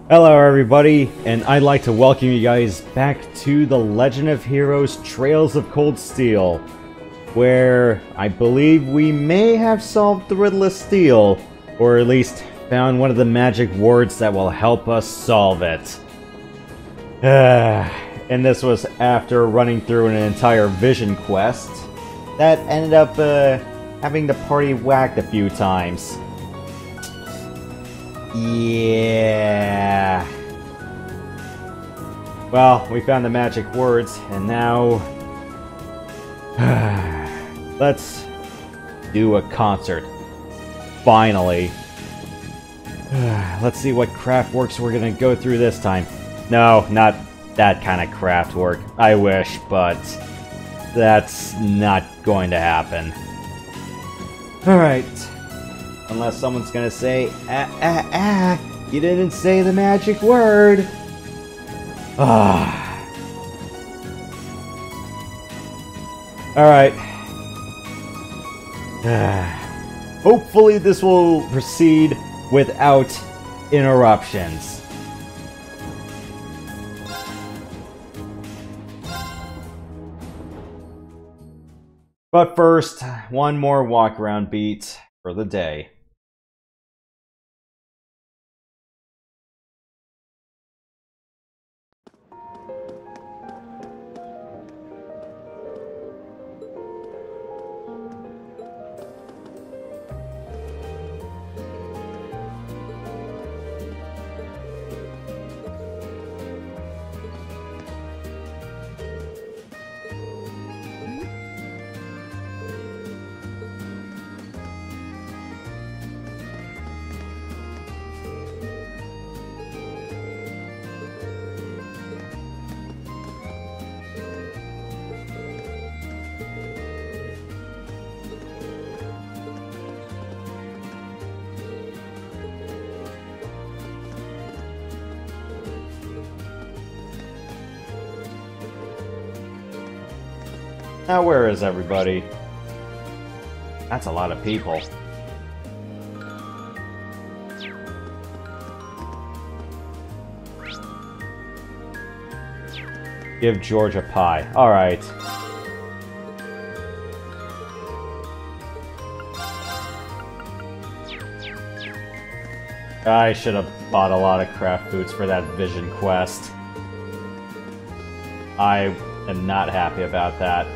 Hello everybody, and I'd like to welcome you guys back to The Legend of Heroes Trails of Cold Steel, where I believe we may have solved the Riddle of Steel, or at least found one of the magic words that will help us solve it. And this was after running through an entire vision quest that ended up having the party whacked a few times. Yeah. Well, we found the magic words, and now let's do a concert. Finally. Let's see what Craftworks we're gonna go through this time. No, not that kind of Craftwork. I wish, but that's not going to happen. Alright. Unless someone's gonna say, you didn't say the magic word. Alright. Hopefully this will proceed without interruptions. But first, one more walk around beat for the day. Now where is everybody? That's a lot of people. Give George a pie. Alright. I should have bought a lot of craft foods for that vision quest. I am not happy about that.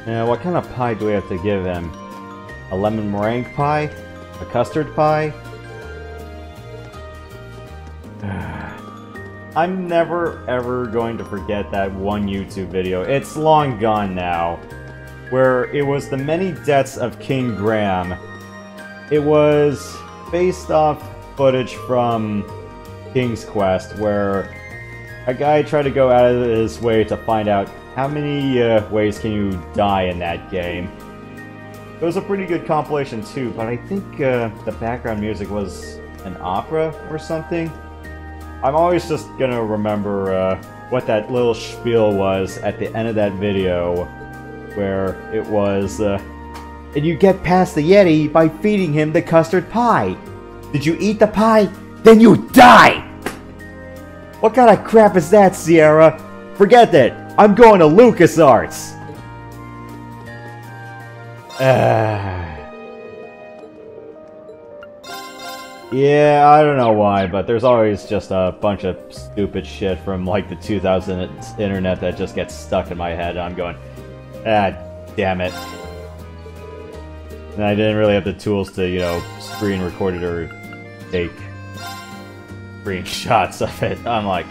Now, what kind of pie do we have to give him? A lemon meringue pie? A custard pie? I'm never ever going to forget that one YouTube video. It's long gone now. Where it was the many deaths of King Graham. It was based off footage from King's Quest where a guy tried to go out of his way to find out how many ways can you die in that game. It was a pretty good compilation too, but I think the background music was an opera or something. I'm always just gonna remember what that little spiel was at the end of that video, where it was, and you get past the Yeti by feeding him the custard pie. Did you eat the pie? Then you die! What kind of crap is that, Sierra? Forget that! I'm going to LucasArts! Yeah, I don't know why, but there's always just a bunch of stupid shit from like the 2000s internet that just gets stuck in my head. I'm going, damn it. And I didn't really have the tools to, you know, screen record it or take screenshots of it. I'm like,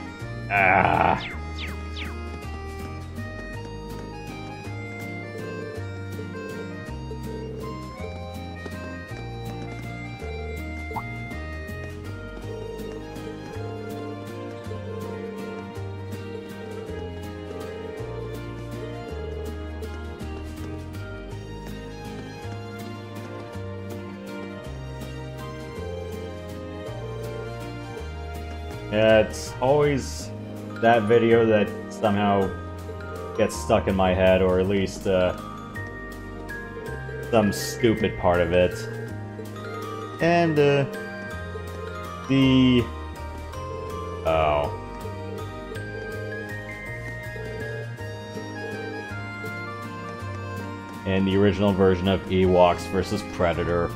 Yeah, it's always that video that somehow gets stuck in my head, or at least some stupid part of it. And oh. And the original version of Ewoks versus Predator.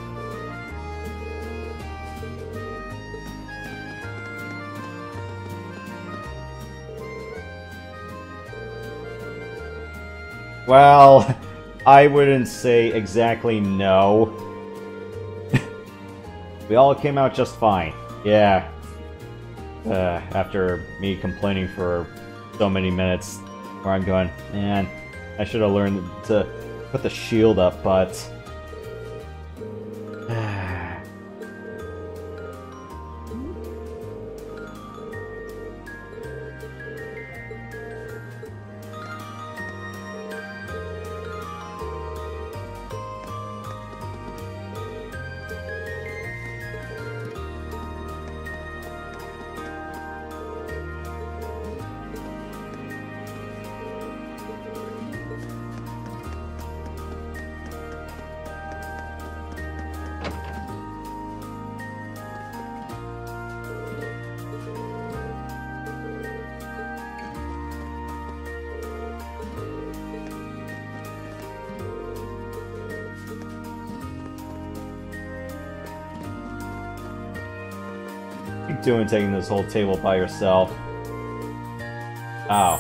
Well, I wouldn't say exactly no. We all came out just fine. Yeah. After me complaining for so many minutes, where I'm going, man, I should have learned to put the shield up, but... What are you doing taking this whole table by yourself? Ow.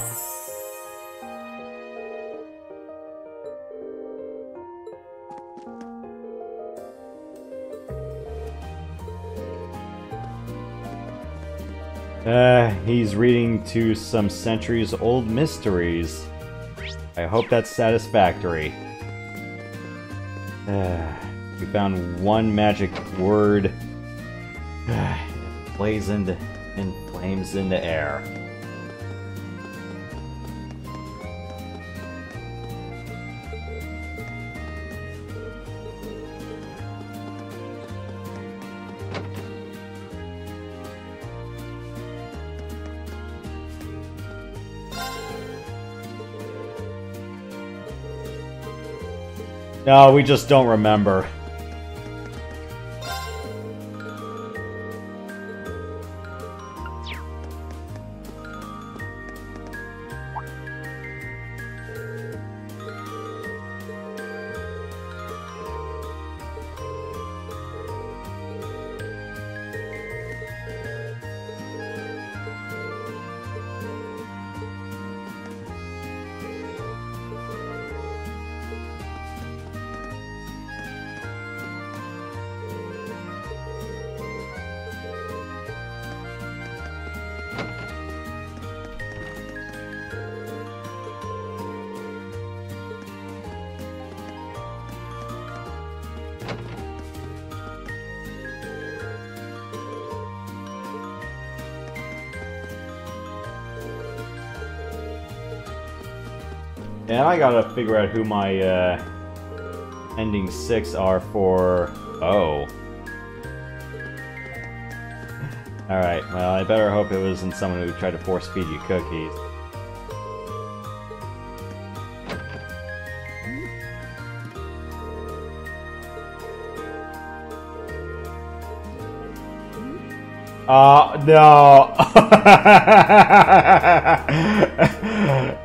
He's reading to some centuries-old mysteries. I hope that's satisfactory. We found one magic word. It blazoned in flames in the air. No, we just don't remember. And I gotta figure out who my ending 6 are for... Oh. Alright, well, I better hope it wasn't someone who tried to force feed you cookies. No!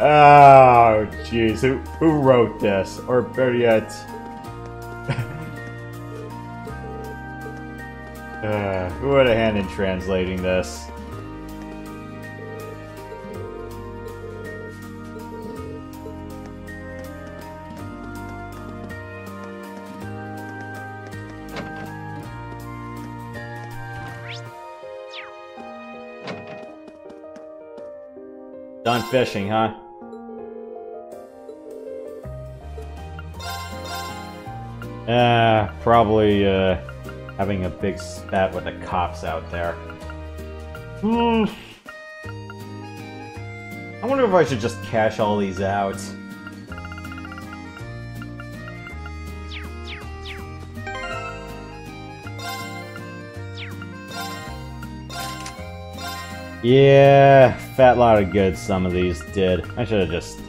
Oh, jeez. Who wrote this? Or better yet... who had a hand in translating this? Done fishing, huh? Probably, having a big spat with the cops out there. I wonder if I should just cash all these out. Yeah, fat lot of good some of these did. I should have just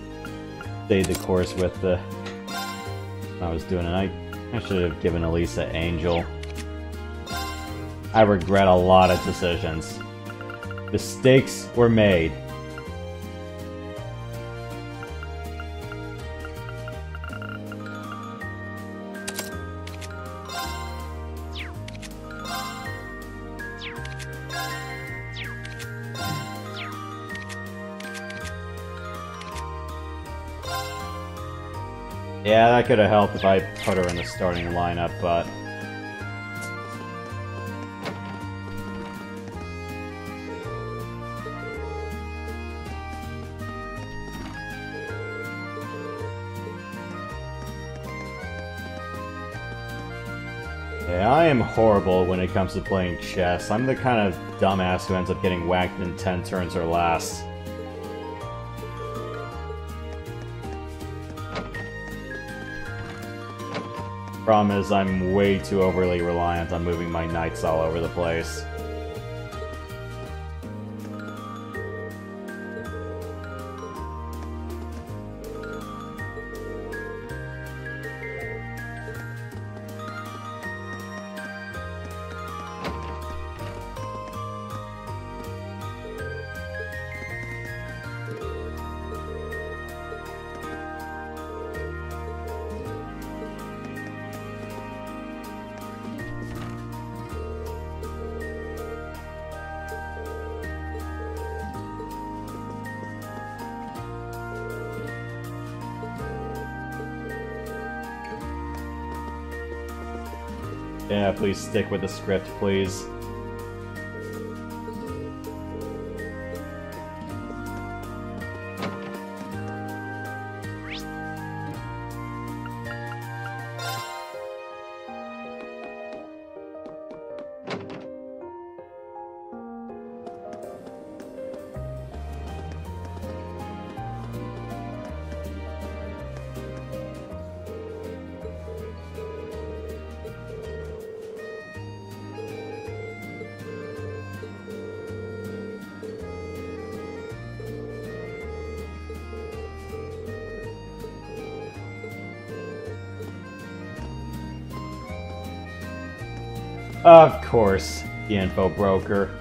stayed the course with the... I was doing it. I should have given Elisa Angel. I regret a lot of decisions. Mistakes were made. Yeah, that could have helped if I put her in the starting lineup, but... Yeah, I am horrible when it comes to playing chess. I'm the kind of dumbass who ends up getting whacked in 10 turns or less. Problem is, I'm way too overly reliant on moving my knights all over the place. Yeah, please stick with the script, please. Of course, the info broker.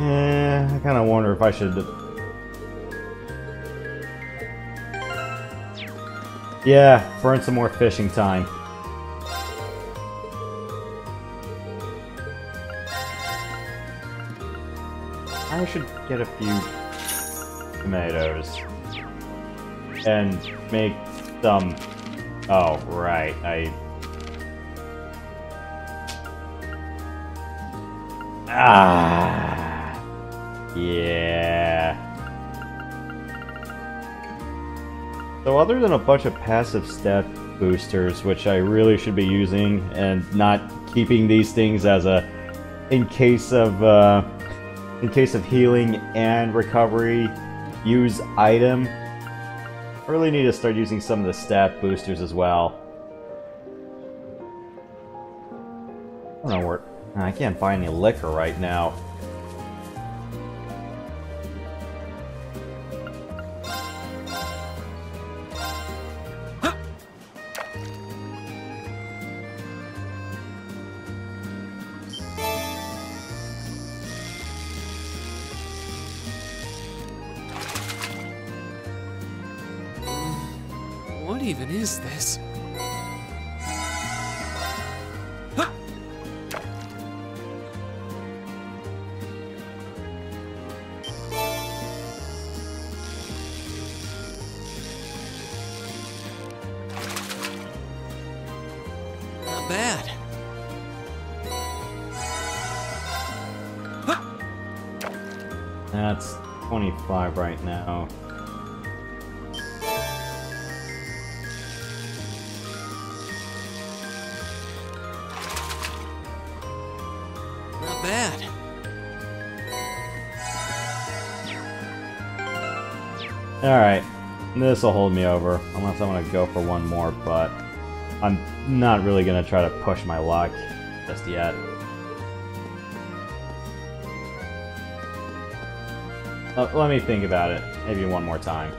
I kind of wonder if I should... Yeah, burn some more fishing time. I should get a few tomatoes. And make some... Oh, right, yeah. So other than a bunch of passive stat boosters, which I really should be using, and not keeping these things as a in case of healing and recovery, use item. I really need to start using some of the stat boosters as well. I don't know where... I can't buy any liquor right now. even is this? Not bad. That's 25 right now. Not bad. Alright, this will hold me over, unless I want to go for one more, but I'm not really going to try to push my luck just yet. Let me think about it, maybe one more time.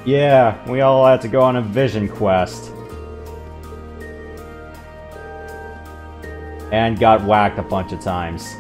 Yeah, we all had to go on a vision quest. And got whacked a bunch of times.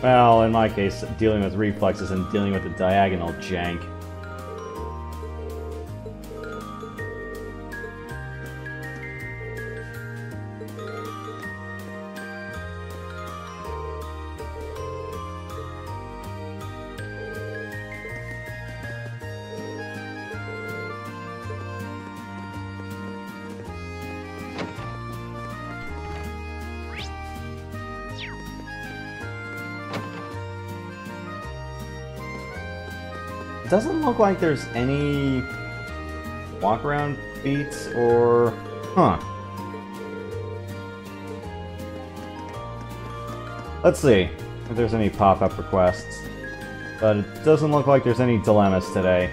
Well, in my case, dealing with reflexes and dealing with the diagonal jank. It doesn't look like there's any walk-around feats or... Huh. Let's see if there's any pop-up requests. But it doesn't look like there's any dilemmas today.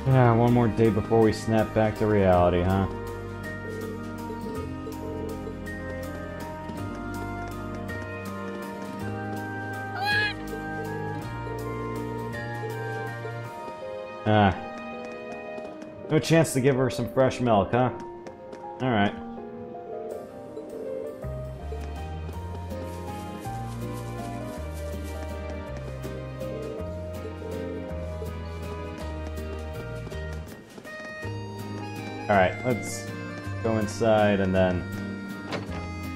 Yeah, one more day before we snap back to reality, huh? No chance to give her some fresh milk, huh? Alright. Alright, let's go inside and then...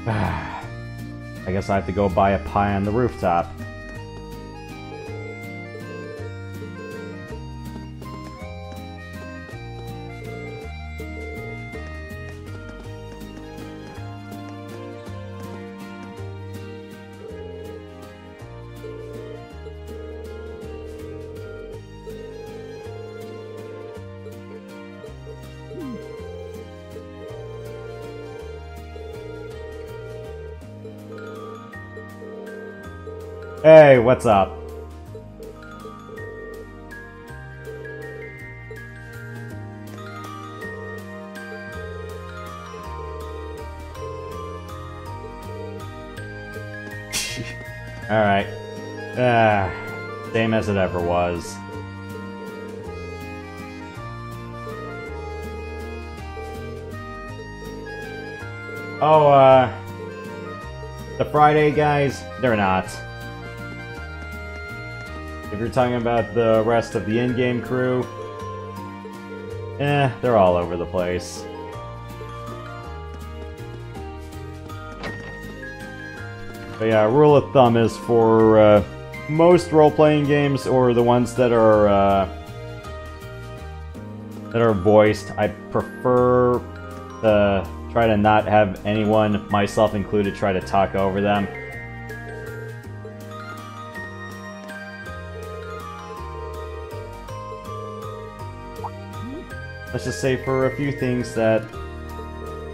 I guess I have to go buy a pie on the rooftop. Hey, what's up? Alright. Same as it ever was. Oh, the Friday guys, they're not. If you're talking about the rest of the in-game crew, they're all over the place. But yeah, rule of thumb is for most role-playing games, or the ones that are voiced, I prefer to try to not have anyone, myself included, try to talk over them. Let's just say for a few things that,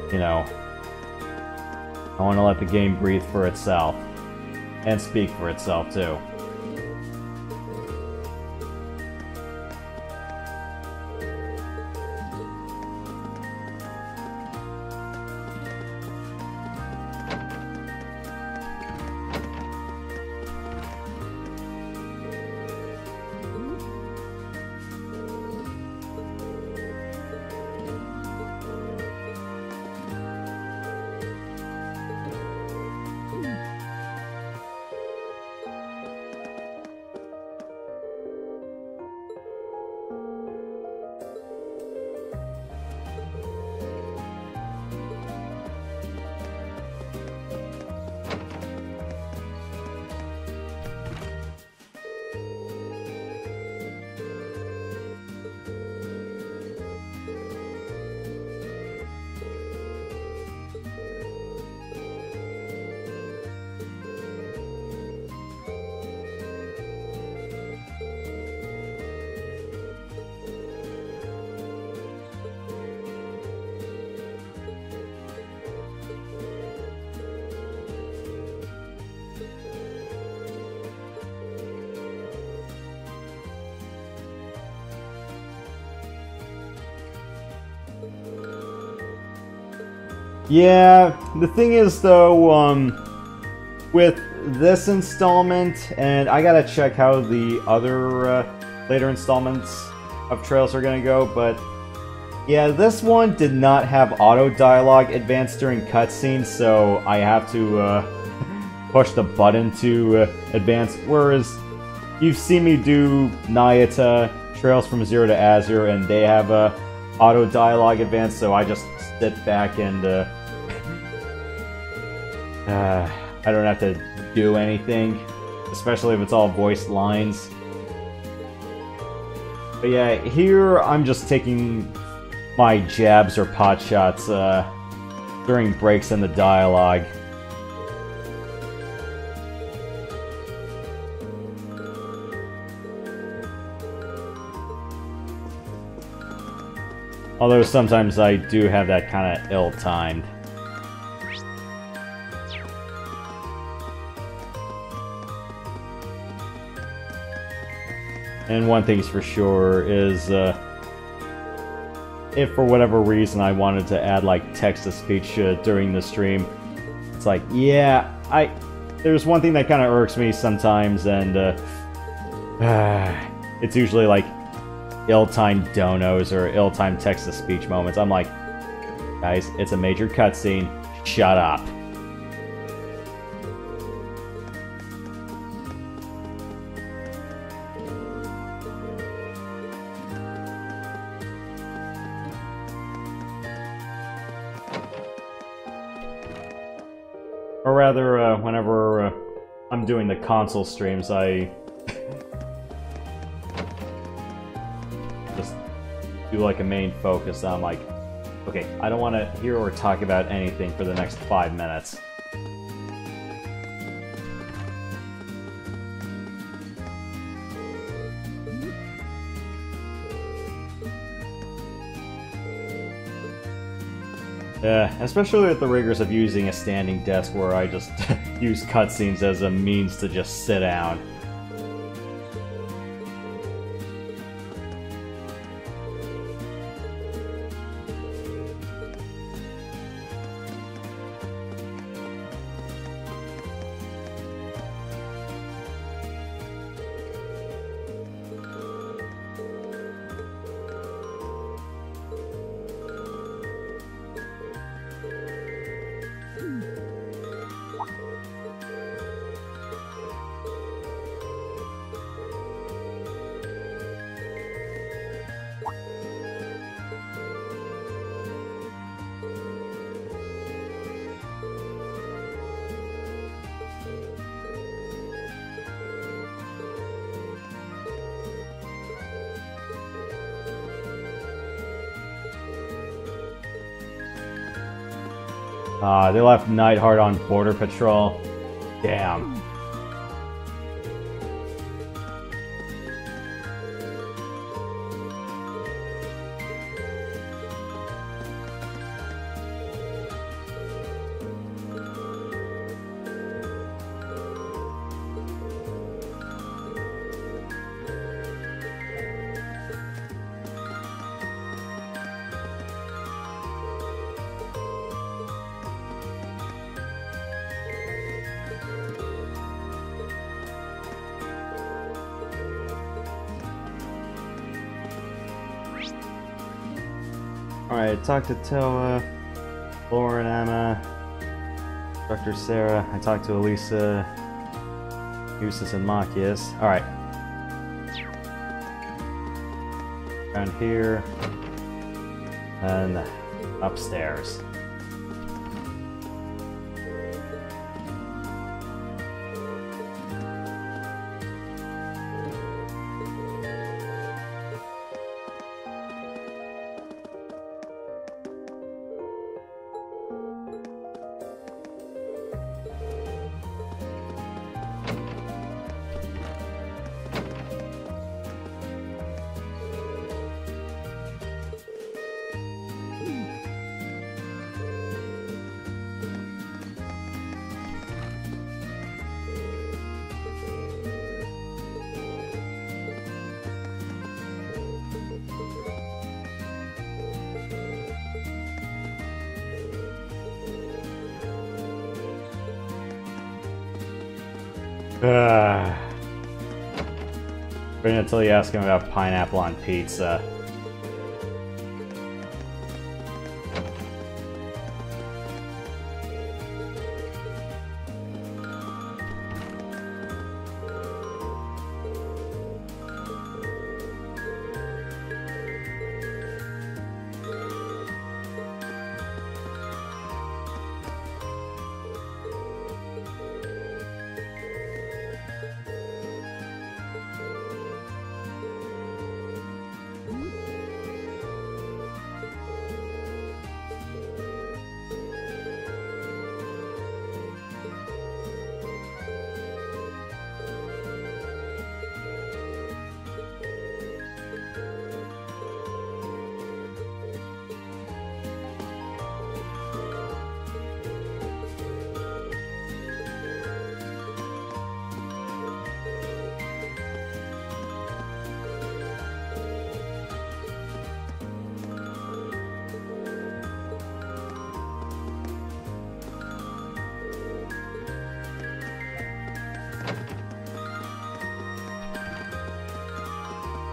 you know, I want to let the game breathe for itself. And speak for itself, too. Yeah, the thing is though, with this installment, and I gotta check how the other later installments of Trails are gonna go, but yeah, this one did not have auto dialogue advanced during cutscenes, so I have to push the button to advance, whereas you've seen me do Nayata, Trails from Zero to Azure, and they have auto dialogue advanced, so I just sit back and I don't have to do anything, especially if it's all voiced lines. But yeah, here I'm just taking my jabs or pot shots during breaks in the dialogue. Although sometimes I do have that kind of ill-timed. And one thing's for sure is, if for whatever reason I wanted to add like text-to-speech during the stream, it's like, yeah, there's one thing that kind of irks me sometimes, and it's usually like ill-timed donos or ill-timed text-to-speech moments. I'm like, guys, it's a major cutscene, shut up. Or rather, whenever I'm doing the console streams, I just do like a main focus on like, okay, I don't want to hear or talk about anything for the next 5 minutes. Yeah, especially with the rigors of using a standing desk where I just use cutscenes as a means to just sit down. They left Nightheart on border patrol. Damn. Alright, talked to Toa, Lauren, Emma, Dr. Sarah. I talked to Elisa, Eustace, and Machias. Alright. Around here. And upstairs. Wait until you ask him about pineapple on pizza.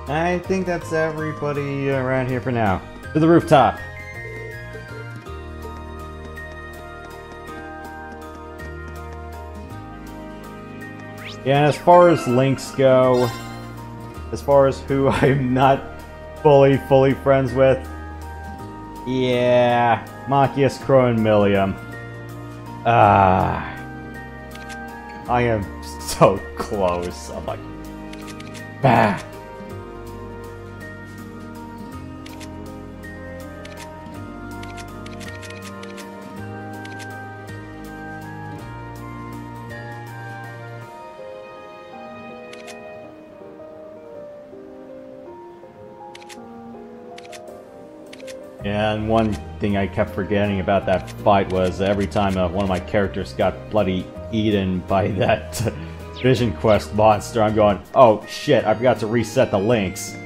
I think that's everybody around here for now. To the rooftop! Yeah, and as far as links go, as far as who I'm not fully friends with, yeah, Machias, Crow, and Milliam. I am so close. I'm like, bah. And one thing I kept forgetting about that fight was every time one of my characters got bloody eaten by that Vision Quest monster, I'm going, oh shit, I forgot to reset the links.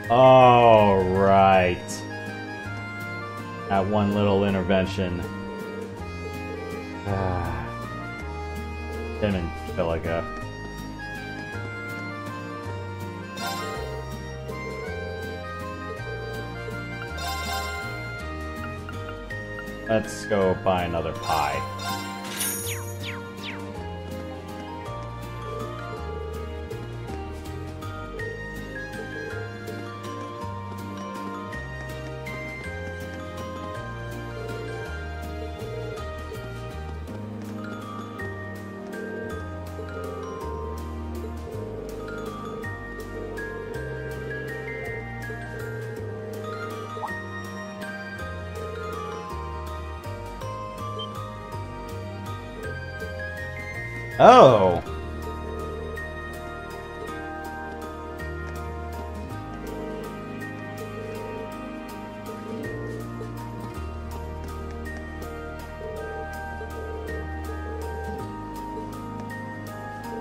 Oh, right. That one little intervention. Him and Filica. Let's go buy another pie. Oh!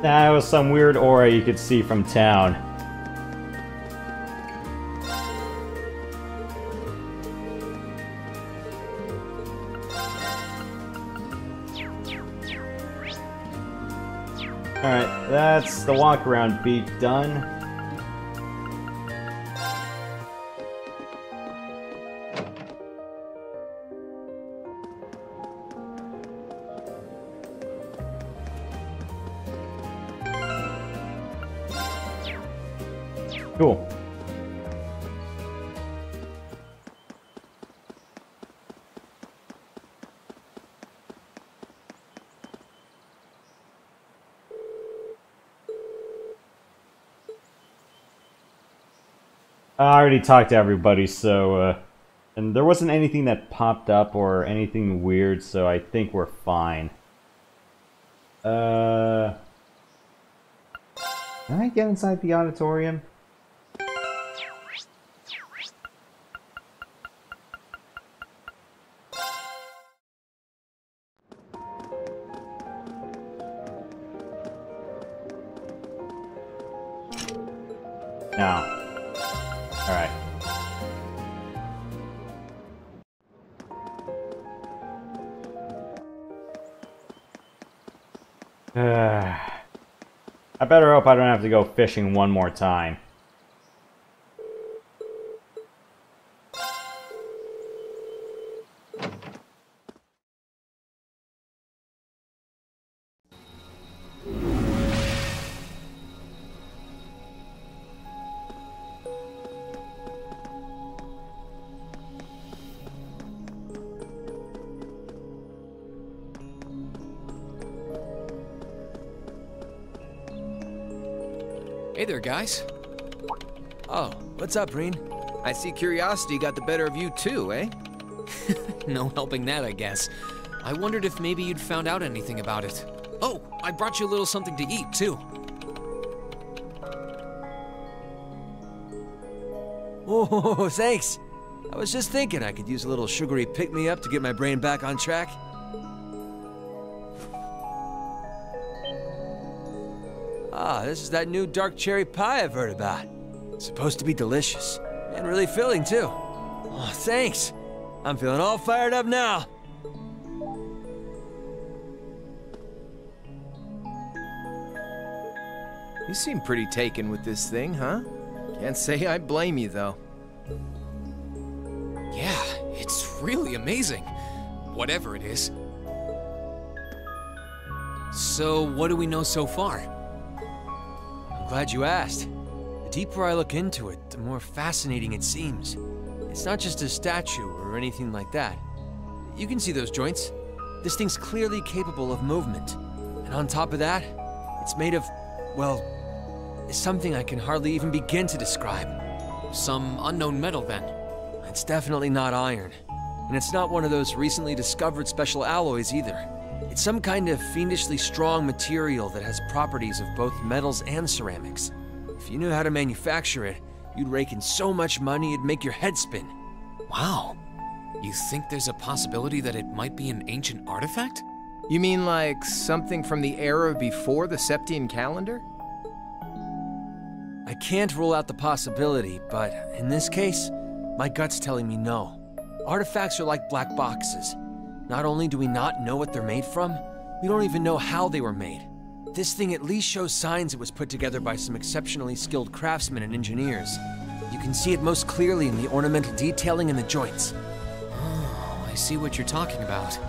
That was some weird aura you could see from town. Alright, that's the walk around beat done. Cool. I already talked to everybody, so, and there wasn't anything that popped up or anything weird, so I think we're fine. Can I get inside the auditorium? No. Alright. I better hope I don't have to go fishing one more time. Hey there, guys. Oh, what's up, Reen? I see curiosity got the better of you too, eh? No helping that, I guess. I wondered if maybe you'd found out anything about it. Oh, I brought you a little something to eat, too. Oh, thanks. I was just thinking I could use a little sugary pick-me-up to get my brain back on track. Ah, this is that new dark cherry pie I've heard about. It's supposed to be delicious. And really filling, too. Oh, thanks. I'm feeling all fired up now. You seem pretty taken with this thing, huh? Can't say I blame you, though. Yeah, it's really amazing. Whatever it is. So, what do we know so far? I'm glad you asked. The deeper I look into it, the more fascinating it seems. It's not just a statue or anything like that. You can see those joints. This thing's clearly capable of movement. And on top of that, it's made of, well, something I can hardly even begin to describe. Some unknown metal, then. It's definitely not iron. And it's not one of those recently discovered special alloys either. It's some kind of fiendishly strong material that has properties of both metals and ceramics. If you knew how to manufacture it, you'd rake in so much money it'd make your head spin. Wow. You think there's a possibility that it might be an ancient artifact? You mean like something from the era before the Septian calendar? I can't rule out the possibility, but in this case, my gut's telling me no. Artifacts are like black boxes. Not only do we not know what they're made from, we don't even know how they were made. This thing at least shows signs it was put together by some exceptionally skilled craftsmen and engineers. You can see it most clearly in the ornamental detailing in the joints. Oh, I see what you're talking about.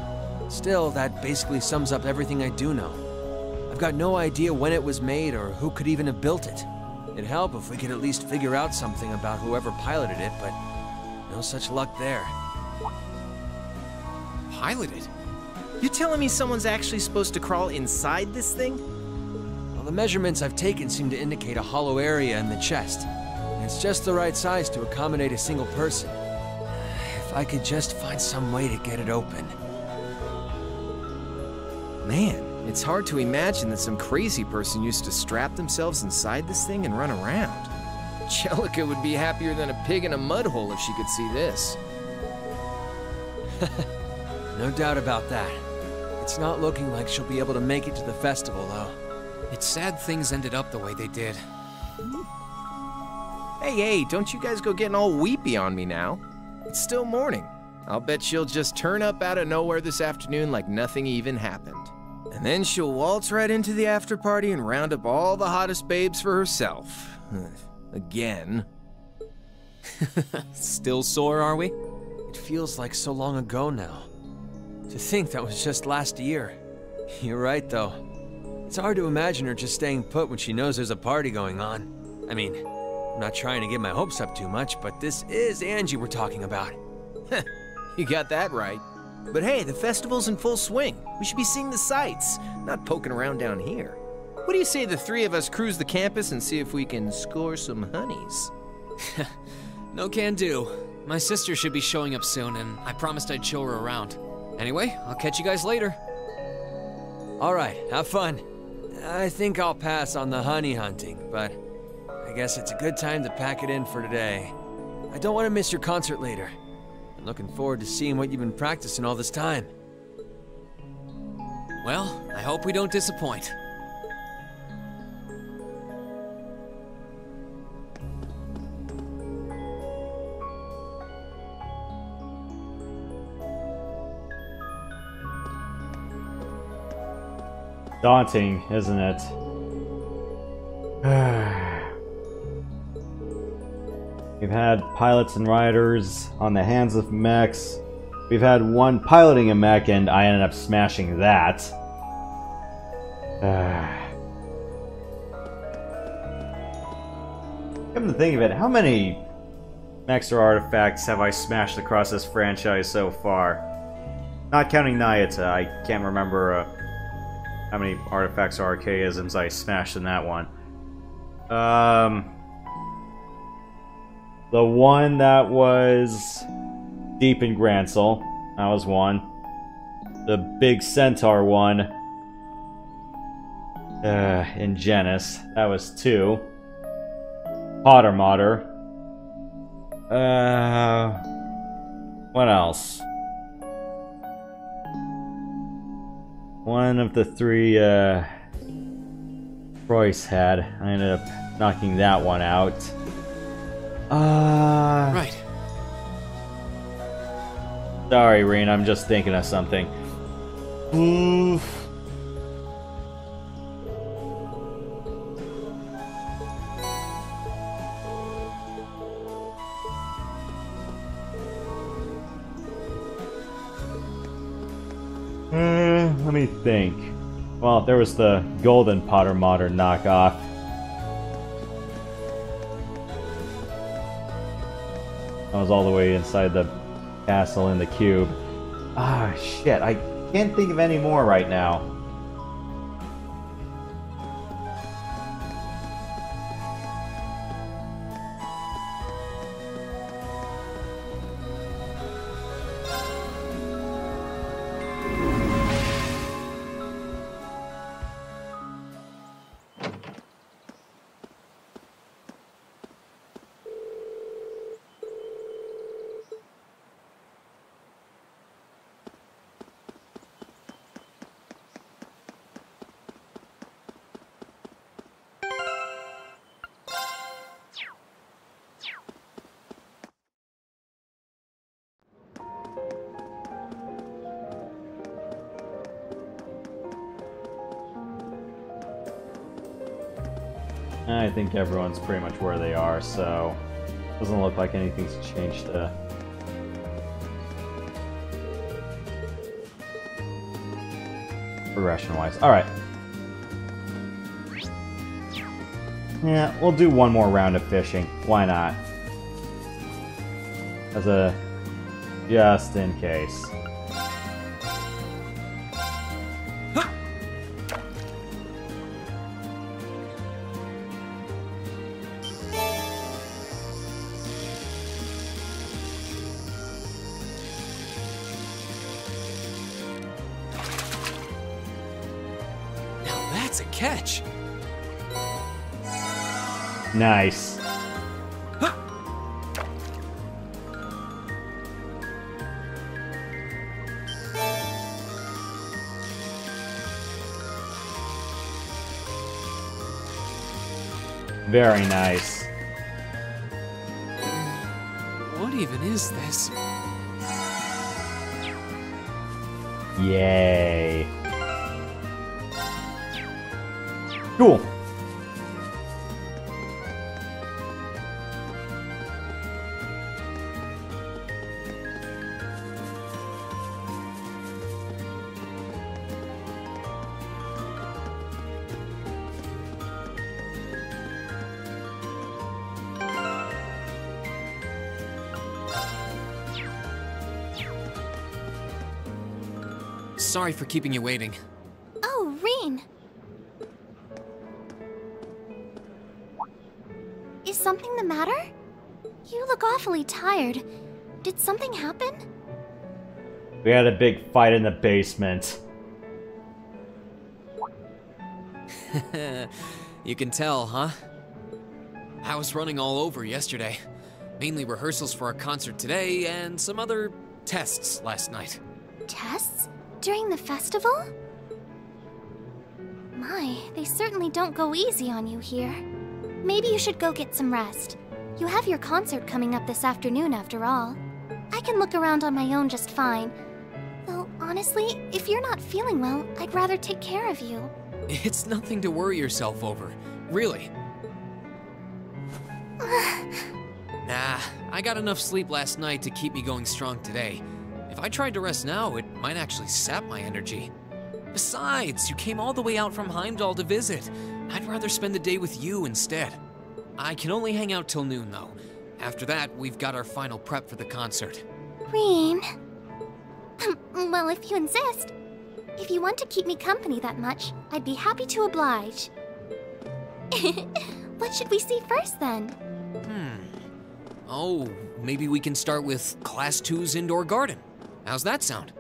Still, that basically sums up everything I do know. I've got no idea when it was made or who could even have built it. It'd help if we could at least figure out something about whoever piloted it, but no such luck there. Piloted? You telling me someone's actually supposed to crawl inside this thing? Well, the measurements I've taken seem to indicate a hollow area in the chest. And it's just the right size to accommodate a single person. If I could just find some way to get it open. Man, it's hard to imagine that some crazy person used to strap themselves inside this thing and run around. Jellica would be happier than a pig in a mud hole if she could see this. No doubt about that. It's not looking like she'll be able to make it to the festival, though. It's sad things ended up the way they did. Hey, don't you guys go getting all weepy on me now. It's still morning. I'll bet she'll just turn up out of nowhere this afternoon like nothing even happened. And then she'll waltz right into the after party and round up all the hottest babes for herself. Again. Still sore, are we? It feels like so long ago now. To think that was just last year. You're right, though. It's hard to imagine her just staying put when she knows there's a party going on. I mean, I'm not trying to get my hopes up too much, but this is Angie we're talking about. You got that right. But hey, the festival's in full swing. We should be seeing the sights, not poking around down here. What do you say the three of us cruise the campus and see if we can score some honeys? No can do. My sister should be showing up soon, and I promised I'd show her around. Anyway, I'll catch you guys later. All right, have fun. I think I'll pass on the honey hunting, but I guess it's a good time to pack it in for today. I don't want to miss your concert later. I'm looking forward to seeing what you've been practicing all this time. Well, I hope we don't disappoint. Daunting, isn't it? We've had pilots and riders on the hands of mechs. We've had one piloting a mech and I ended up smashing that. Come to think of it, how many mechs or artifacts have I smashed across this franchise so far? Not counting Nayata, I can't remember how many artifacts or archaisms I smashed in that one. The one that was deep in Grancel, that was one. The big centaur one in Genis, that was 2. Potter Modder. What else? One of the three Royce had. I ended up knocking that one out. Right. Sorry, Reen, I'm just thinking of something. Oof. Let me think. Well, there was the Golden Potter Modern knockoff. I was all the way inside the castle in the cube. Ah, shit, I can't think of any more right now. I think everyone's pretty much where they are, so doesn't look like anything's changed progression-wise. Alright. Yeah, we'll do one more round of fishing. Why not? As a... just in case. That's a catch. Nice. Very nice. What even is this? Yay. Cool. Sorry for keeping you waiting. Oh, Reen. Is something the matter? You look awfully tired. Did something happen? We had a big fight in the basement. You can tell, huh? I was running all over yesterday. Mainly rehearsals for our concert today and some other tests last night. Tests? During the festival? My, they certainly don't go easy on you here. Maybe you should go get some rest. You have your concert coming up this afternoon after all. I can look around on my own just fine. Though, honestly, if you're not feeling well, I'd rather take care of you. It's nothing to worry yourself over, really. Nah, I got enough sleep last night to keep me going strong today. If I tried to rest now, it might actually sap my energy. Besides, you came all the way out from Heimdall to visit. I'd rather spend the day with you instead. I can only hang out till noon, though. After that, we've got our final prep for the concert. Reen. Well, if you insist. If you want to keep me company that much, I'd be happy to oblige. What should we see first, then? Oh, maybe we can start with Class 2's indoor garden. How's that sound?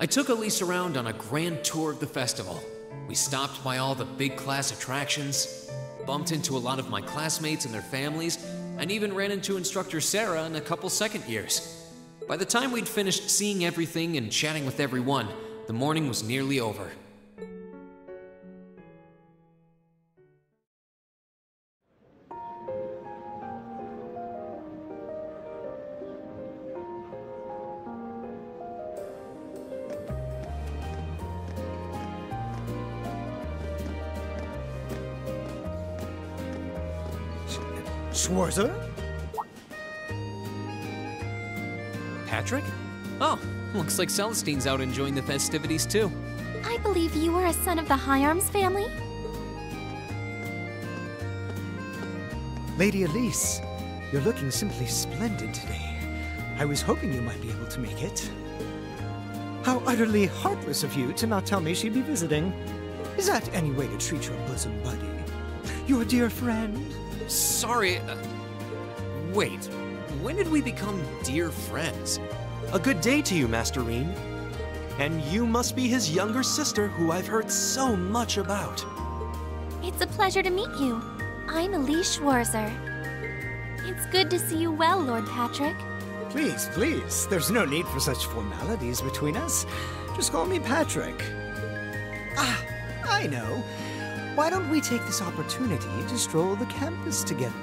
I took Elise around on a grand tour of the festival. We stopped by all the big class attractions, bumped into a lot of my classmates and their families, and even ran into instructor Sarah and a couple second years. By the time we'd finished seeing everything and chatting with everyone, the morning was nearly over. Schwarzer? Patrick? Oh, looks like Celestine's out enjoying the festivities too. I believe you are a son of the High Arms family? Lady Elise, you're looking simply splendid today. I was hoping you might be able to make it. How utterly heartless of you to not tell me she'd be visiting. Is that any way to treat your bosom buddy? Your dear friend? Sorry, wait. When did we become dear friends? A good day to you, Master Reen. And you must be his younger sister, who I've heard so much about. It's a pleasure to meet you. I'm Elise Schwarzer. It's good to see you well, Lord Patrick. Please, please. There's no need for such formalities between us. Just call me Patrick. Ah, I know. Why don't we take this opportunity to stroll the campus together?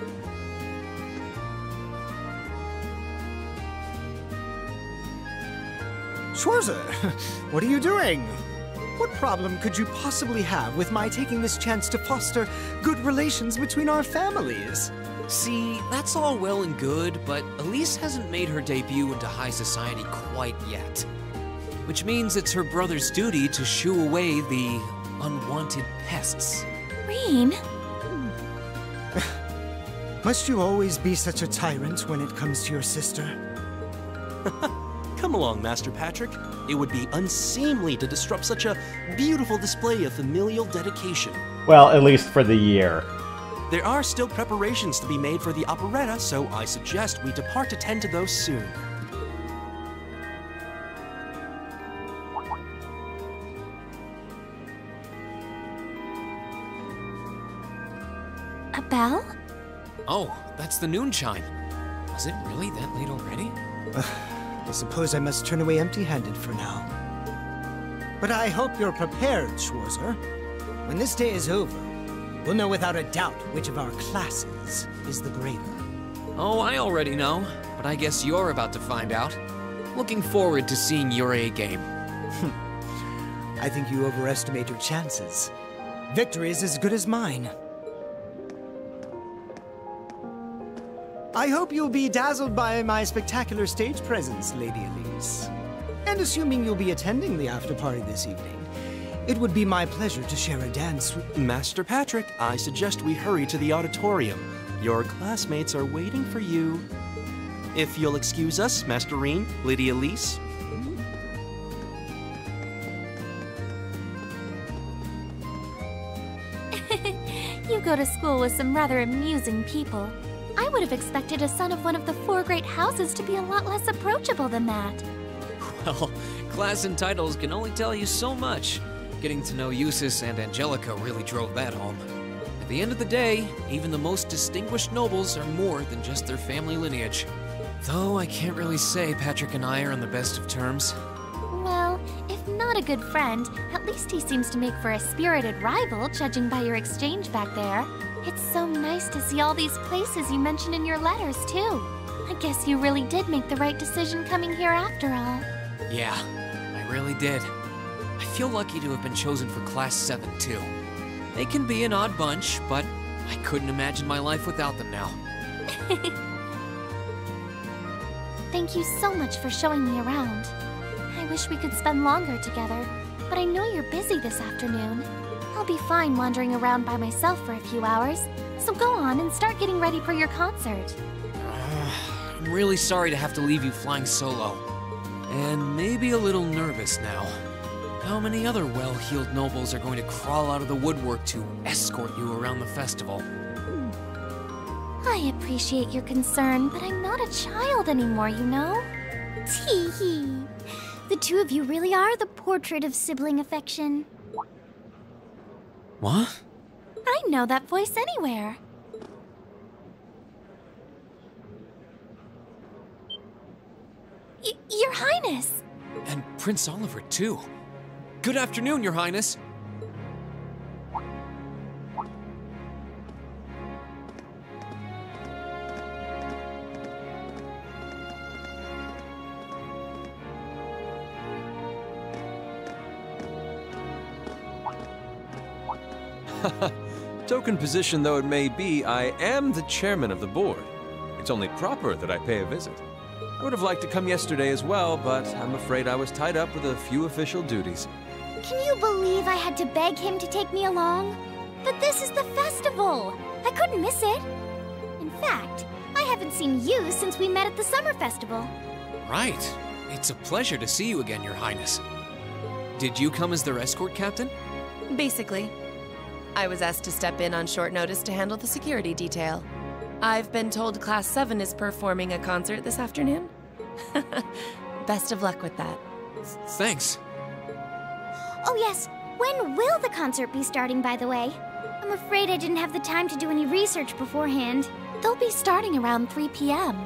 Schwarzer, what are you doing? What problem could you possibly have with my taking this chance to foster good relations between our families? See, that's all well and good, but Elise hasn't made her debut into high society quite yet. Which means it's her brother's duty to shoo away the unwanted pests. Reen? Must you always be such a tyrant when it comes to your sister? Come along, Master Patrick. It would be unseemly to disrupt such a beautiful display of familial dedication. Well, at least for the year. There are still preparations to be made for the operetta, so I suggest we depart to tend to those soon. A bell? Oh, that's the noon chime. Was it really that late already? I suppose I must turn away empty-handed for now. But I hope you're prepared, Schwarzer. When this day is over, we'll know without a doubt which of our classes is the greater. Oh, I already know, but I guess you're about to find out. Looking forward to seeing your A game. I think you overestimate your chances. Victory is as good as mine. I hope you'll be dazzled by my spectacular stage presence, Lady Elise. And assuming you'll be attending the after-party this evening, it would be my pleasure to share a dance with... Master Patrick, I suggest we hurry to the auditorium. Your classmates are waiting for you. If you'll excuse us, Master Reen, Lady Elise. You go to school with some rather amusing people. I would have expected a son of one of the 4 great houses to be a lot less approachable than that. Well, class and titles can only tell you so much. Getting to know Eustace and Angelica really drove that home. At the end of the day, even the most distinguished nobles are more than just their family lineage. Though I can't really say Patrick and I are on the best of terms. Well, if not a good friend, at least he seems to make for a spirited rival, judging by your exchange back there. It's so nice to see all these places you mentioned in your letters, too. I guess you really did make the right decision coming here after all. Yeah, I really did. I feel lucky to have been chosen for Class 7, too. They can be an odd bunch, but I couldn't imagine my life without them now. Thank you so much for showing me around. I wish we could spend longer together, but I know you're busy this afternoon. I'll be fine wandering around by myself for a few hours, so go on and start getting ready for your concert. I'm really sorry to have to leave you flying solo. And maybe a little nervous now. How many other well-heeled nobles are going to crawl out of the woodwork to escort you around the festival? I appreciate your concern, but I'm not a child anymore, you know? Tee-hee. The two of you really are the portrait of sibling affection. What? I know that voice anywhere. Your Highness! And Prince Oliver, too. Good afternoon, Your Highness. Token position though it may be, I am the chairman of the board. It's only proper that I pay a visit. I would have liked to come yesterday as well, but I'm afraid I was tied up with a few official duties. Can you believe I had to beg him to take me along? But this is the festival! I couldn't miss it! In fact, I haven't seen you since we met at the summer festival. Right. It's a pleasure to see you again, Your Highness. Did you come as their escort captain? Basically. I was asked to step in on short notice to handle the security detail. I've been told Class 7 is performing a concert this afternoon. Best of luck with that. Thanks. Oh yes, when will the concert be starting, by the way? I'm afraid I didn't have the time to do any research beforehand. They'll be starting around 3 p.m.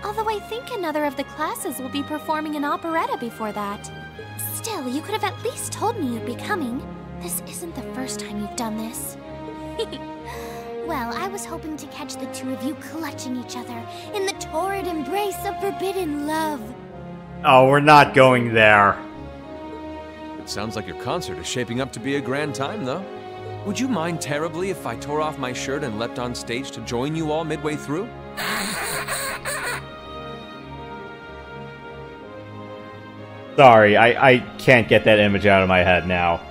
Although I think another of the classes will be performing an operetta before that. Still, you could have at least told me you'd be coming. This isn't the first time you've done this. Well, I was hoping to catch the two of you clutching each other in the torrid embrace of forbidden love. Oh, we're not going there. It sounds like your concert is shaping up to be a grand time, though. Would you mind terribly if I tore off my shirt and leapt on stage to join you all midway through? Sorry, I can't get that image out of my head now.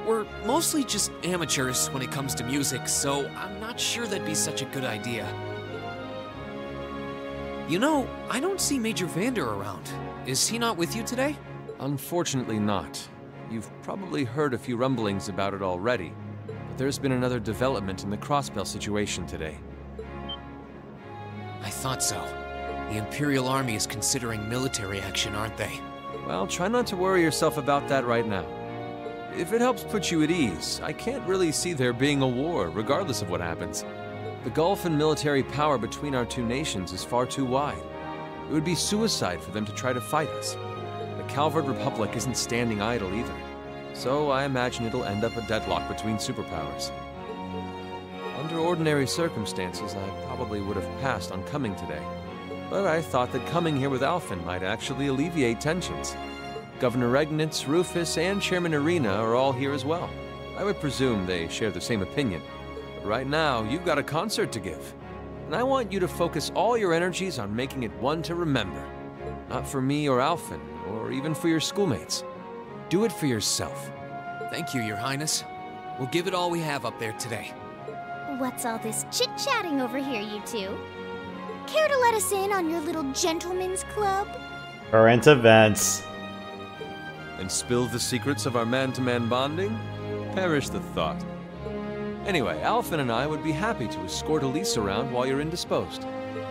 We're mostly just amateurs when it comes to music, so I'm not sure that'd be such a good idea. You know, I don't see Major Vander around. Is he not with you today? Unfortunately not. You've probably heard a few rumblings about it already, but there's been another development in the Crossbell situation today. I thought so. The Imperial Army is considering military action, aren't they? Well, try not to worry yourself about that right now. If it helps put you at ease, I can't really see there being a war, regardless of what happens. The gulf in military power between our two nations is far too wide. It would be suicide for them to try to fight us. The Calvard Republic isn't standing idle either, so I imagine it'll end up a deadlock between superpowers. Under ordinary circumstances, I probably would have passed on coming today, but I thought that coming here with Alphen might actually alleviate tensions. Governor Regnitz, Rufus, and Chairman Arena are all here as well. I would presume they share the same opinion. But right now, you've got a concert to give. And I want you to focus all your energies on making it one to remember. Not for me or Alphen, or even for your schoolmates. Do it for yourself. Thank you, Your Highness. We'll give it all we have up there today. What's all this chit-chatting over here, you two? Care to let us in on your little gentleman's club? Current events. And spill the secrets of our man-to-man bonding? Perish the thought. Anyway, Alphen and I would be happy to escort Elise around while you're indisposed.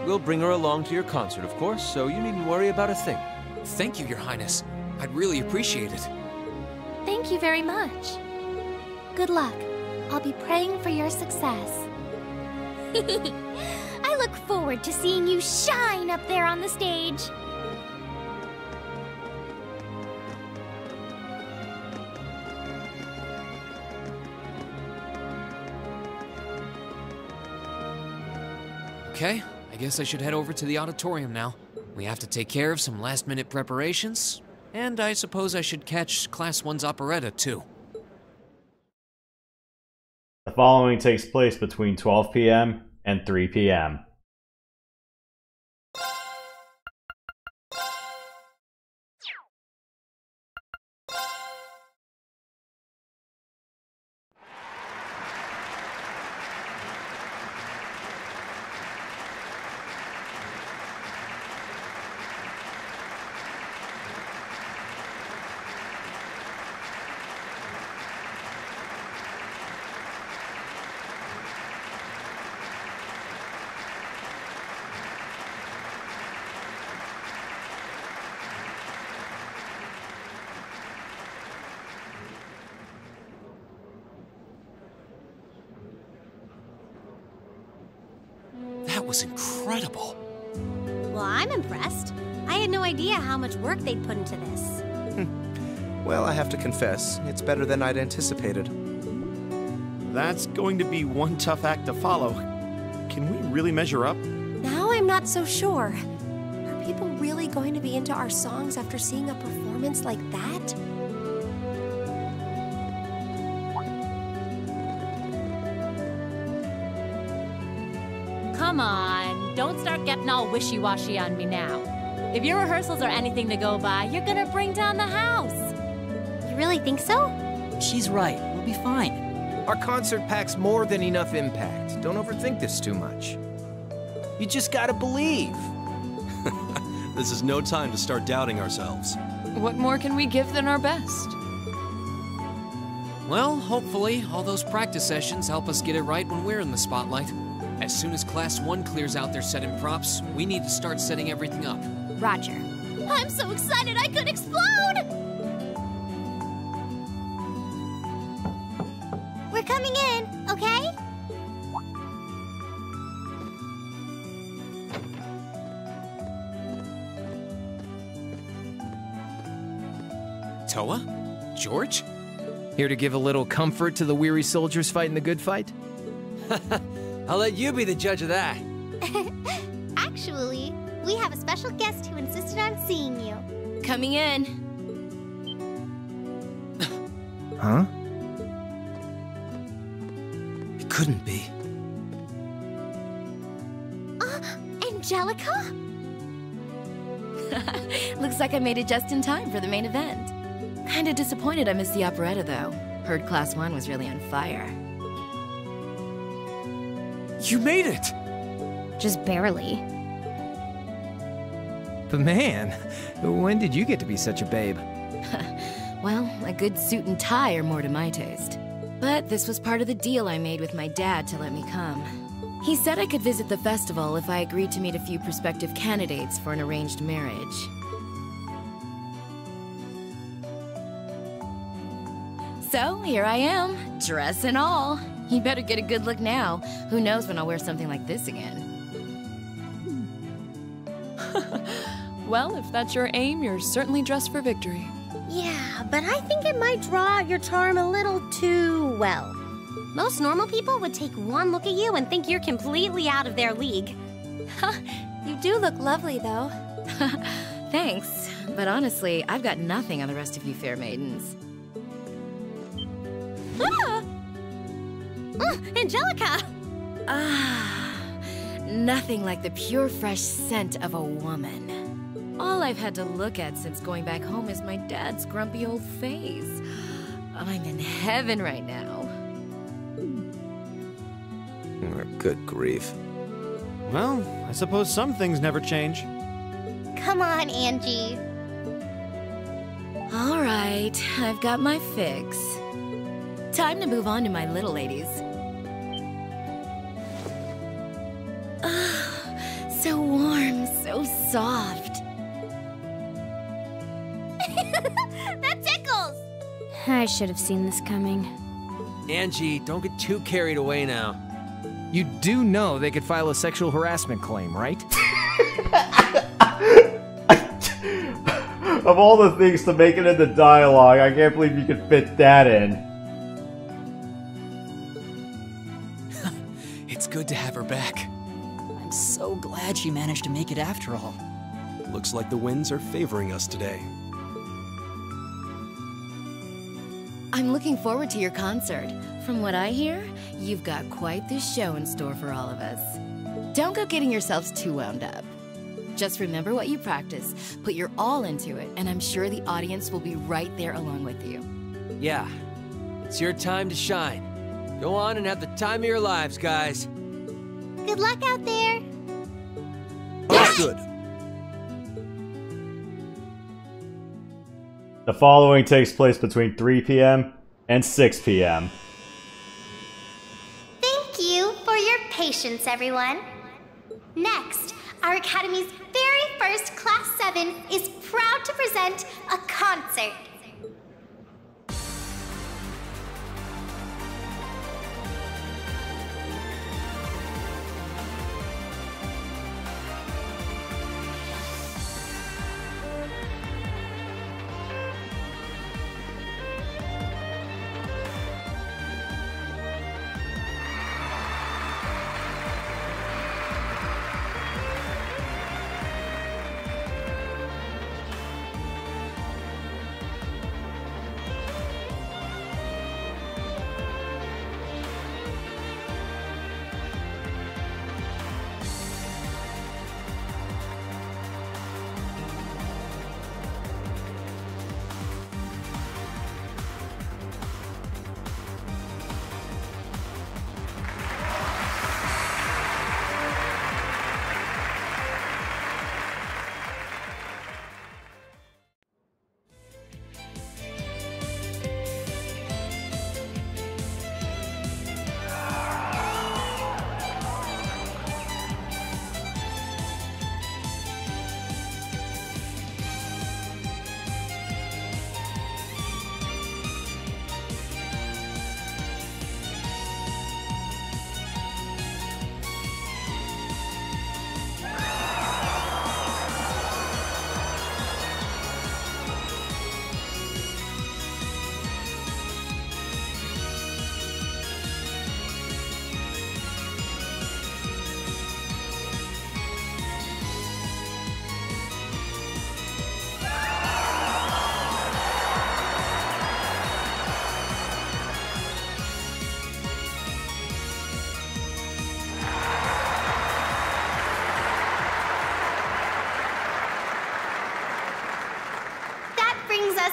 We'll bring her along to your concert, of course, so you needn't worry about a thing. Thank you, Your Highness. I'd really appreciate it. Thank you very much. Good luck. I'll be praying for your success. I look forward to seeing you shine up there on the stage. Okay, I guess I should head over to the auditorium now. We have to take care of some last-minute preparations, and I suppose I should catch Class 1's operetta, too. The following takes place between 12 p.m. and 3 p.m. was incredible. Well, I'm impressed. I had no idea how much work they'd put into this. Well, I have to confess, it's better than I'd anticipated. That's going to be one tough act to follow. Can we really measure up? Now I'm not so sure. Are people really going to be into our songs after seeing a performance like that? Come on, don't start getting all wishy-washy on me now. If your rehearsals are anything to go by, you're gonna bring down the house. You really think so? She's right. We'll be fine. Our concert packs more than enough impact. Don't overthink this too much. You just gotta believe. This is no time to start doubting ourselves. What more can we give than our best? Well, hopefully, all those practice sessions help us get it right when we're in the spotlight. As soon as Class 1 clears out their set and props, we need to start setting everything up. Roger. I'm so excited I could explode! We're coming in, okay? Toa? George? Here to give a little comfort to the weary soldiers fighting the good fight? I'll let you be the judge of that. Actually, we have a special guest who insisted on seeing you. Coming in. Huh? It couldn't be. Angelica? Looks like I made it just in time for the main event. Kinda disappointed I missed the operetta, though. Heard Class 1 was really on fire. You made it! Just barely. But man, when did you get to be such a babe? Well, a good suit and tie are more to my taste. But this was part of the deal I made with my dad to let me come. He said I could visit the festival if I agreed to meet a few prospective candidates for an arranged marriage. So, here I am, dress and all. You better get a good look now. Who knows when I'll wear something like this again. Well, if that's your aim, you're certainly dressed for victory. Yeah, but I think it might draw out your charm a little too well. Most normal people would take one look at you and think you're completely out of their league. You do look lovely, though. Thanks, but honestly, I've got nothing on the rest of you fair maidens. Ah! Angelica! Nothing like the pure, fresh scent of a woman. All I've had to look at since going back home is my dad's grumpy old face. I'm in heaven right now. Good grief. Well, I suppose some things never change. Come on, Angie. All right, I've got my fix. Time to move on to my little ladies. So warm, so soft. That tickles! I should have seen this coming. Angie, don't get too carried away now. You do know they could file a sexual harassment claim, right? Of all the things to make it into dialogue, I can't believe you could fit that in. It's good to have her back. I'm so glad she managed to make it after all. Looks like the winds are favoring us today. I'm looking forward to your concert. From what I hear, you've got quite the show in store for all of us. Don't go getting yourselves too wound up. Just remember what you practice, put your all into it, and I'm sure the audience will be right there along with you. Yeah, it's your time to shine. Go on and have the time of your lives, guys. Good luck out there. Oh, good. The following takes place between 3 p.m. and 6 p.m. Thank you for your patience, everyone. Next, our Academy's very first Class 7 is proud to present a concert.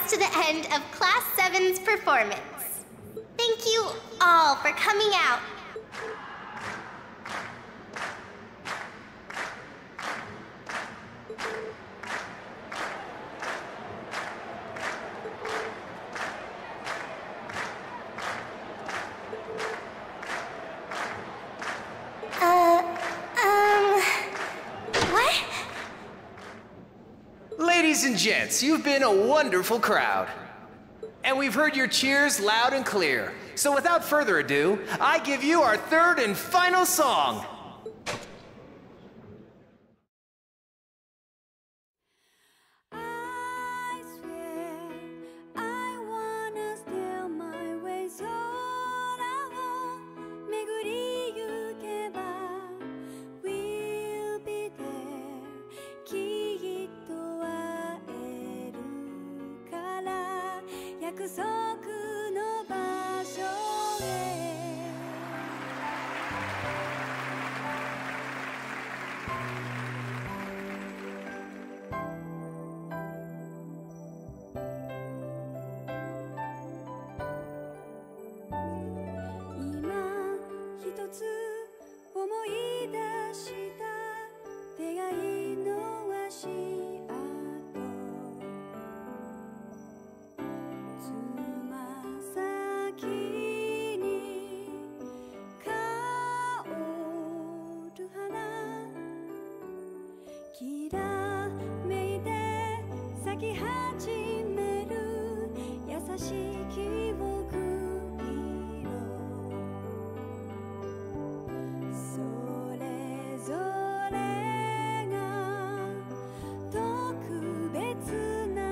us to the end of Class 7's performance. Thank you all for coming out. What? Ladies and gents, you've been a wonderful crowd. And we've heard your cheers loud and clear. So without further ado, I give you our third and final song.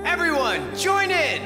Everyone, join in!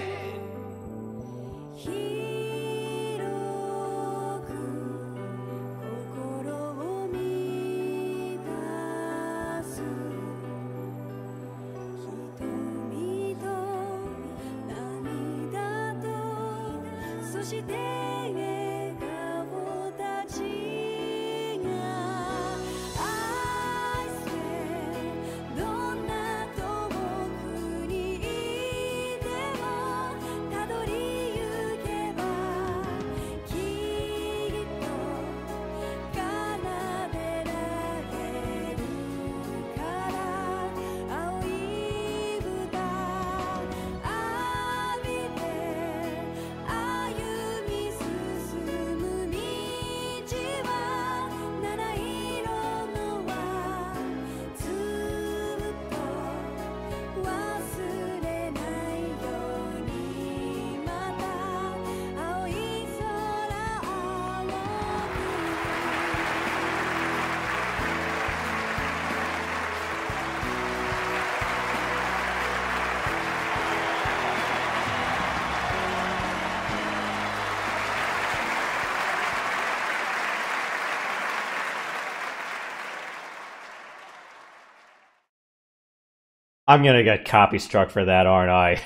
I'm gonna get copy struck for that, aren't I?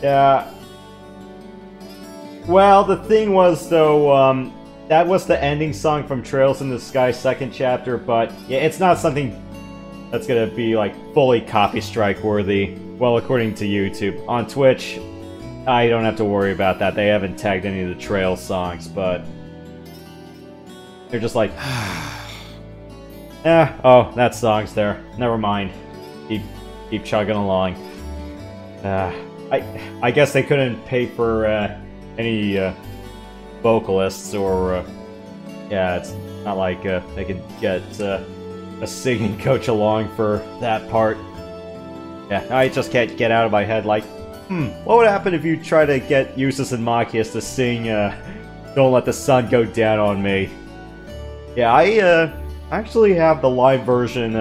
Yeah. Well, the thing was, though, that was the ending song from Trails in the Sky second chapter, but yeah, it's not something that's gonna be, like, fully copy strike worthy. Well, according to YouTube. On Twitch, I don't have to worry about that. They haven't tagged any of the Trails songs, but they're just like, oh, that song's there. Never mind. Keep chugging along. I guess they couldn't pay for any vocalists, or yeah, it's not like they could get a singing coach along for that part. Yeah, I just can't get out of my head, like, what would happen if you try to get Eustace and Machias to sing Don't Let the Sun Go Down on Me? Yeah, I actually have the live version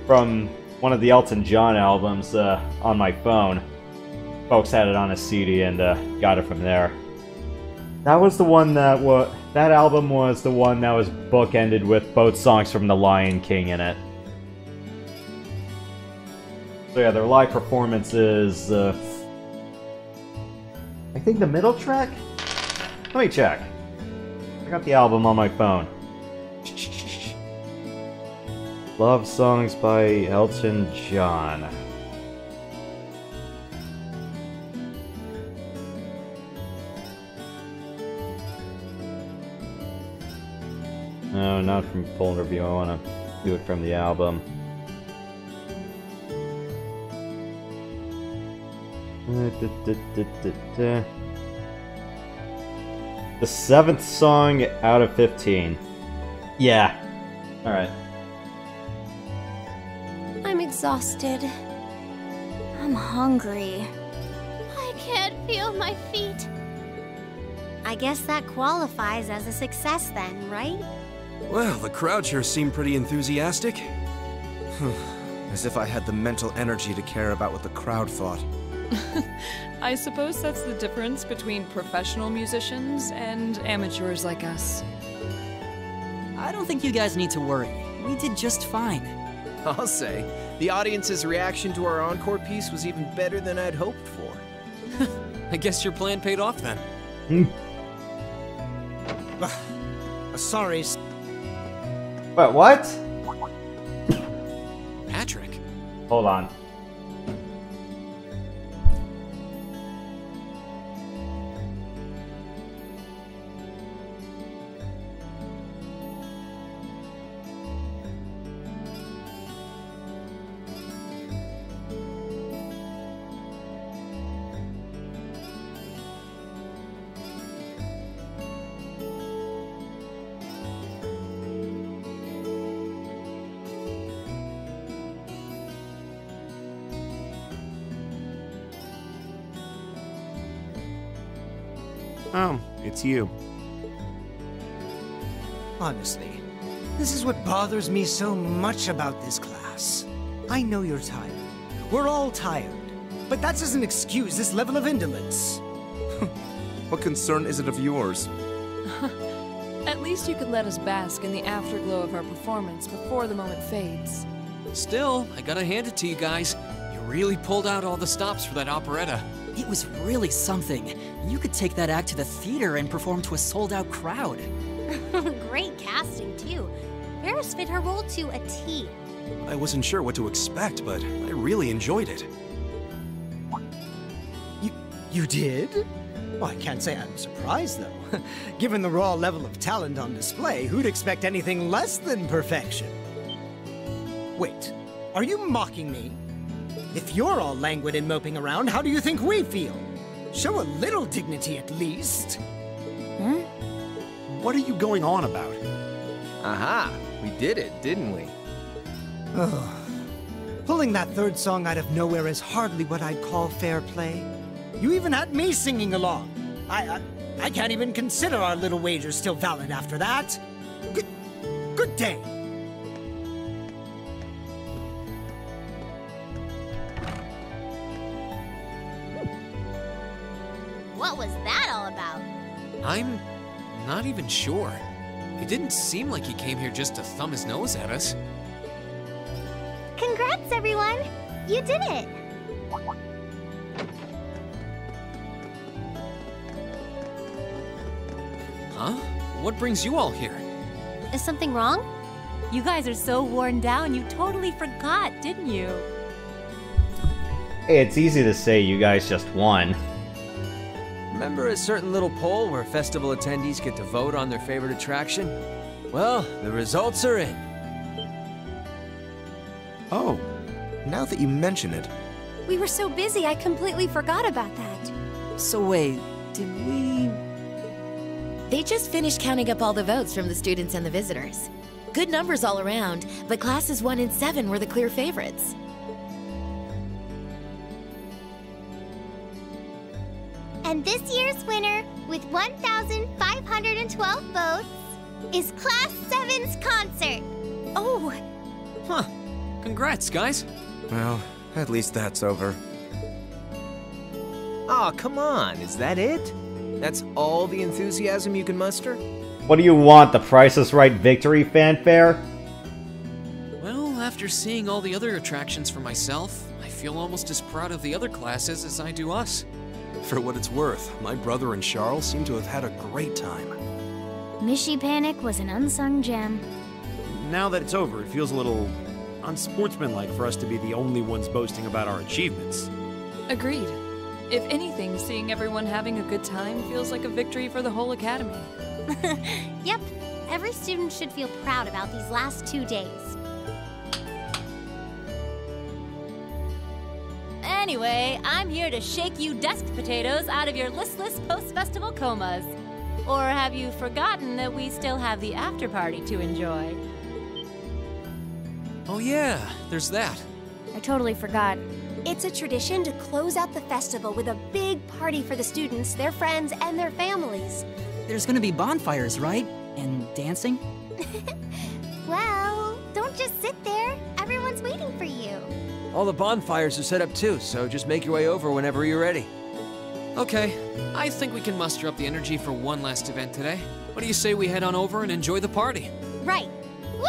from one of the Elton John albums on my phone. Folks had it on a CD and got it from there. That was the one that that album was the one that was bookended with both songs from The Lion King in it. So yeah, their live performance is, I think the middle track? Let me check. I got the album on my phone. Love Songs by Elton John. No, not from full review. I want to do it from the album. The 7th song out of 15. Yeah. Alright. I'm exhausted. I'm hungry. I can't feel my feet. I guess that qualifies as a success then, right? Well, the crowd sure seemed pretty enthusiastic. As if I had the mental energy to care about what the crowd thought. I suppose that's the difference between professional musicians and amateurs like us. I don't think you guys need to worry. We did just fine. I'll say, the audience's reaction to our encore piece was even better than I'd hoped for. I guess your plan paid off then. Sorry. Wait, what? Patrick. Hold on. Oh, it's you. Honestly, this is what bothers me so much about this class. I know you're tired. We're all tired. But that doesn't excuse this level of indolence. What concern is it of yours? At least you could let us bask in the afterglow of our performance before the moment fades. Still, I gotta hand it to you guys. You really pulled out all the stops for that operetta. It was really something. You could take that act to the theater and perform to a sold-out crowd. Great casting, too. Ferris fit her role to a T. I wasn't sure what to expect, but I really enjoyed it. You did? Well, I can't say I'm surprised, though. Given the raw level of talent on display, who'd expect anything less than perfection? Wait, are you mocking me? If you're all languid and moping around, how do you think we feel? Show a little dignity at least. What are you going on about? Aha! We did it, didn't we? Pulling that third song out of nowhere is hardly what I'd call fair play. You even had me singing along. I can't even consider our little wager still valid after that. Good day. What was that all about? I'm not even sure. It didn't seem like he came here just to thumb his nose at us. Congrats, everyone! You did it! Huh? What brings you all here? Is something wrong? You guys are so worn down, you totally forgot, didn't you? Hey, it's easy to say you guys just won. Remember a certain little poll where festival attendees get to vote on their favorite attraction? Well, the results are in. Oh, now that you mention it. We were so busy, I completely forgot about that. So wait, did we... They just finished counting up all the votes from the students and the visitors. Good numbers all around, but classes 1 and 7 were the clear favorites. And this year's winner, with 1,512 votes, is Class 7's concert. Oh! Huh. Congrats, guys. Well, at least that's over. Aw, come on, is that it? That's all the enthusiasm you can muster? What do you want, the Price is Right victory fanfare? Well, after seeing all the other attractions for myself, I feel almost as proud of the other classes as I do us. For what it's worth, my brother and Charles seem to have had a great time. Mishy Panic was an unsung gem. Now that it's over, it feels a little unsportsmanlike for us to be the only ones boasting about our achievements. Agreed. If anything, seeing everyone having a good time feels like a victory for the whole academy. Yep, every student should feel proud about these last 2 days. Anyway, I'm here to shake you desk potatoes out of your listless post-festival comas. Or have you forgotten that we still have the after-party to enjoy? Oh yeah, there's that. I totally forgot. It's a tradition to close out the festival with a big party for the students, their friends, and their families. There's gonna be bonfires, right? And dancing? Well, don't just sit there. Everyone's waiting for you. All the bonfires are set up too, so just make your way over whenever you're ready. Okay, I think we can muster up the energy for one last event today. What do you say we head on over and enjoy the party? Right. Woo!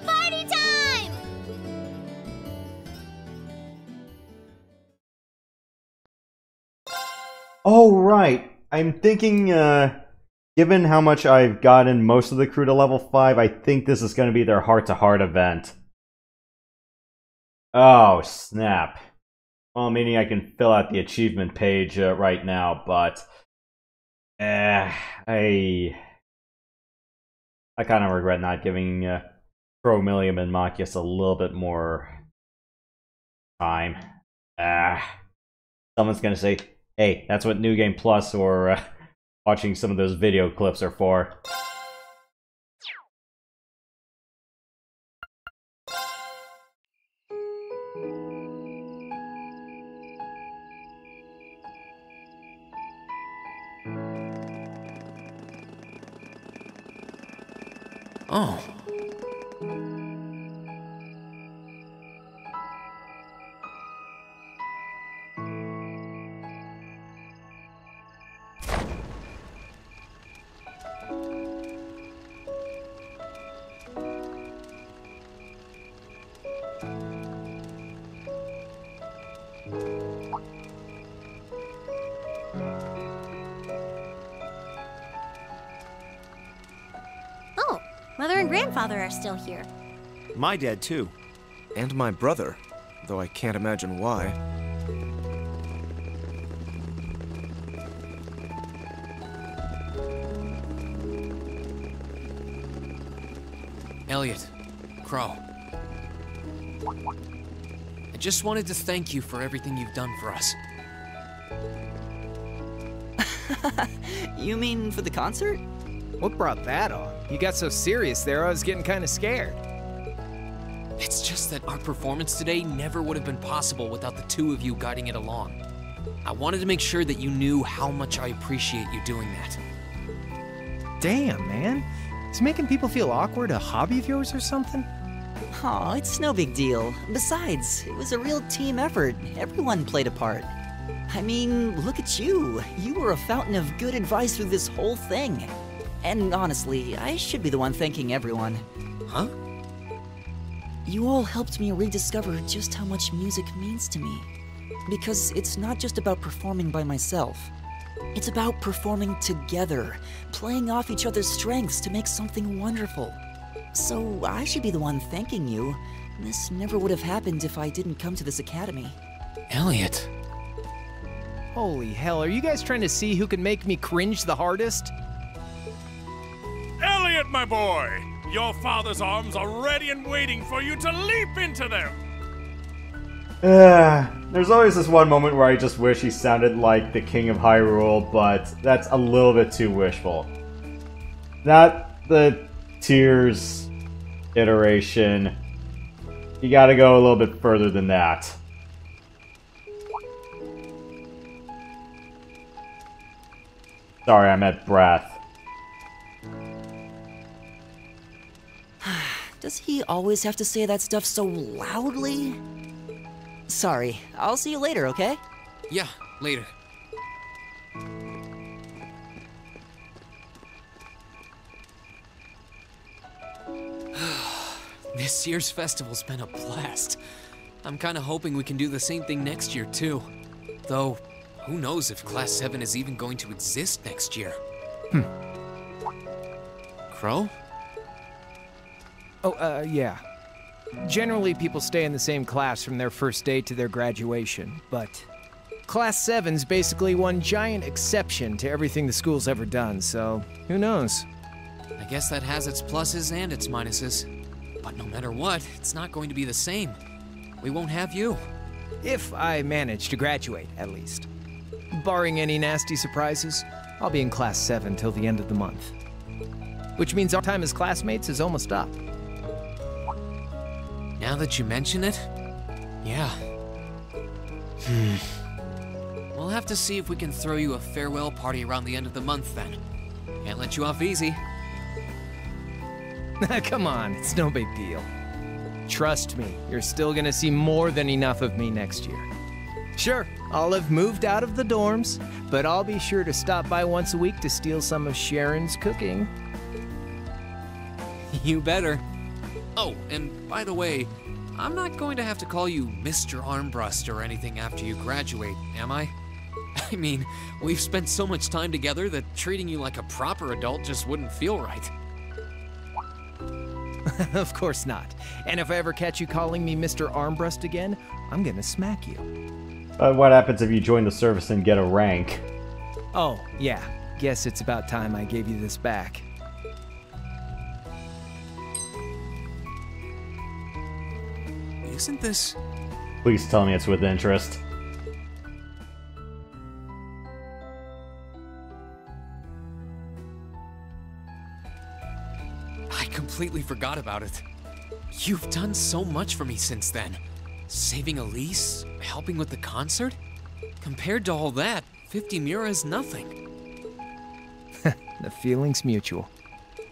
Party time! Oh, right. I'm thinking, given how much I've gotten most of the crew to level 5, I think this is going to be their heart-to-heart event. Oh, snap. Well, meaning I can fill out the achievement page right now, but... I kind of regret not giving Promillium and Machias a little bit more time. Someone's going to say, hey, that's what New Game Plus or watching some of those video clips are for. Oh. Oh, Mother and Grandfather are still here. My dad, too. And my brother, though I can't imagine why. Elliot, Crow. I just wanted to thank you for everything you've done for us. You mean for the concert? What brought that on? You got so serious there, I was getting kind of scared. It's just that our performance today never would have been possible without the two of you guiding it along. I wanted to make sure that you knew how much I appreciate you doing that. Damn, man. Is making people feel awkward a hobby of yours or something? Aw, it's no big deal. Besides, it was a real team effort. Everyone played a part. I mean, look at you. You were a fountain of good advice through this whole thing. And honestly, I should be the one thanking everyone. Huh? You all helped me rediscover just how much music means to me. Because it's not just about performing by myself. It's about performing together, playing off each other's strengths to make something wonderful. So I should be the one thanking you. This never would have happened if I didn't come to this academy. Elliot. Holy hell, are you guys trying to see who can make me cringe the hardest? Elliot, my boy! Your father's arms are ready and waiting for you to leap into them! There's always this one moment where I just wish he sounded like the King of Hyrule, but that's a little bit too wishful. Not the Tears iteration. You gotta go a little bit further than that. Sorry, I'm at breath. Does he always have to say that stuff so loudly? Sorry, I'll see you later, okay? Yeah, later. This year's festival's been a blast. I'm kinda hoping we can do the same thing next year, too. Though, who knows if Class 7 is even going to exist next year? Crow? Oh, yeah. Generally, people stay in the same class from their first day to their graduation, but Class 7's basically one giant exception to everything the school's ever done, so who knows? I guess that has its pluses and its minuses. But no matter what, it's not going to be the same. We won't have you. If I manage to graduate, at least. Barring any nasty surprises, I'll be in Class 7 till the end of the month. Which means our time as classmates is almost up. Now that you mention it, yeah. We'll have to see if we can throw you a farewell party around the end of the month then. Can't let you off easy. Come on, it's no big deal. Trust me, you're still gonna see more than enough of me next year. Sure, I'll have moved out of the dorms, but I'll be sure to stop by once a week to steal some of Sharon's cooking. You better. Oh, and by the way, I'm not going to have to call you Mr. Armbrust or anything after you graduate, am I? I mean, we've spent so much time together that treating you like a proper adult just wouldn't feel right. Of course not. And if I ever catch you calling me Mr. Armbrust again, I'm gonna smack you. What happens if you join the service and get a rank? Oh, yeah. Guess it's about time I gave you this back. Isn't this... Please tell me it's with interest. I completely forgot about it. You've done so much for me since then. Saving Elise, helping with the concert. Compared to all that, 50 Mira is nothing. The feeling's mutual.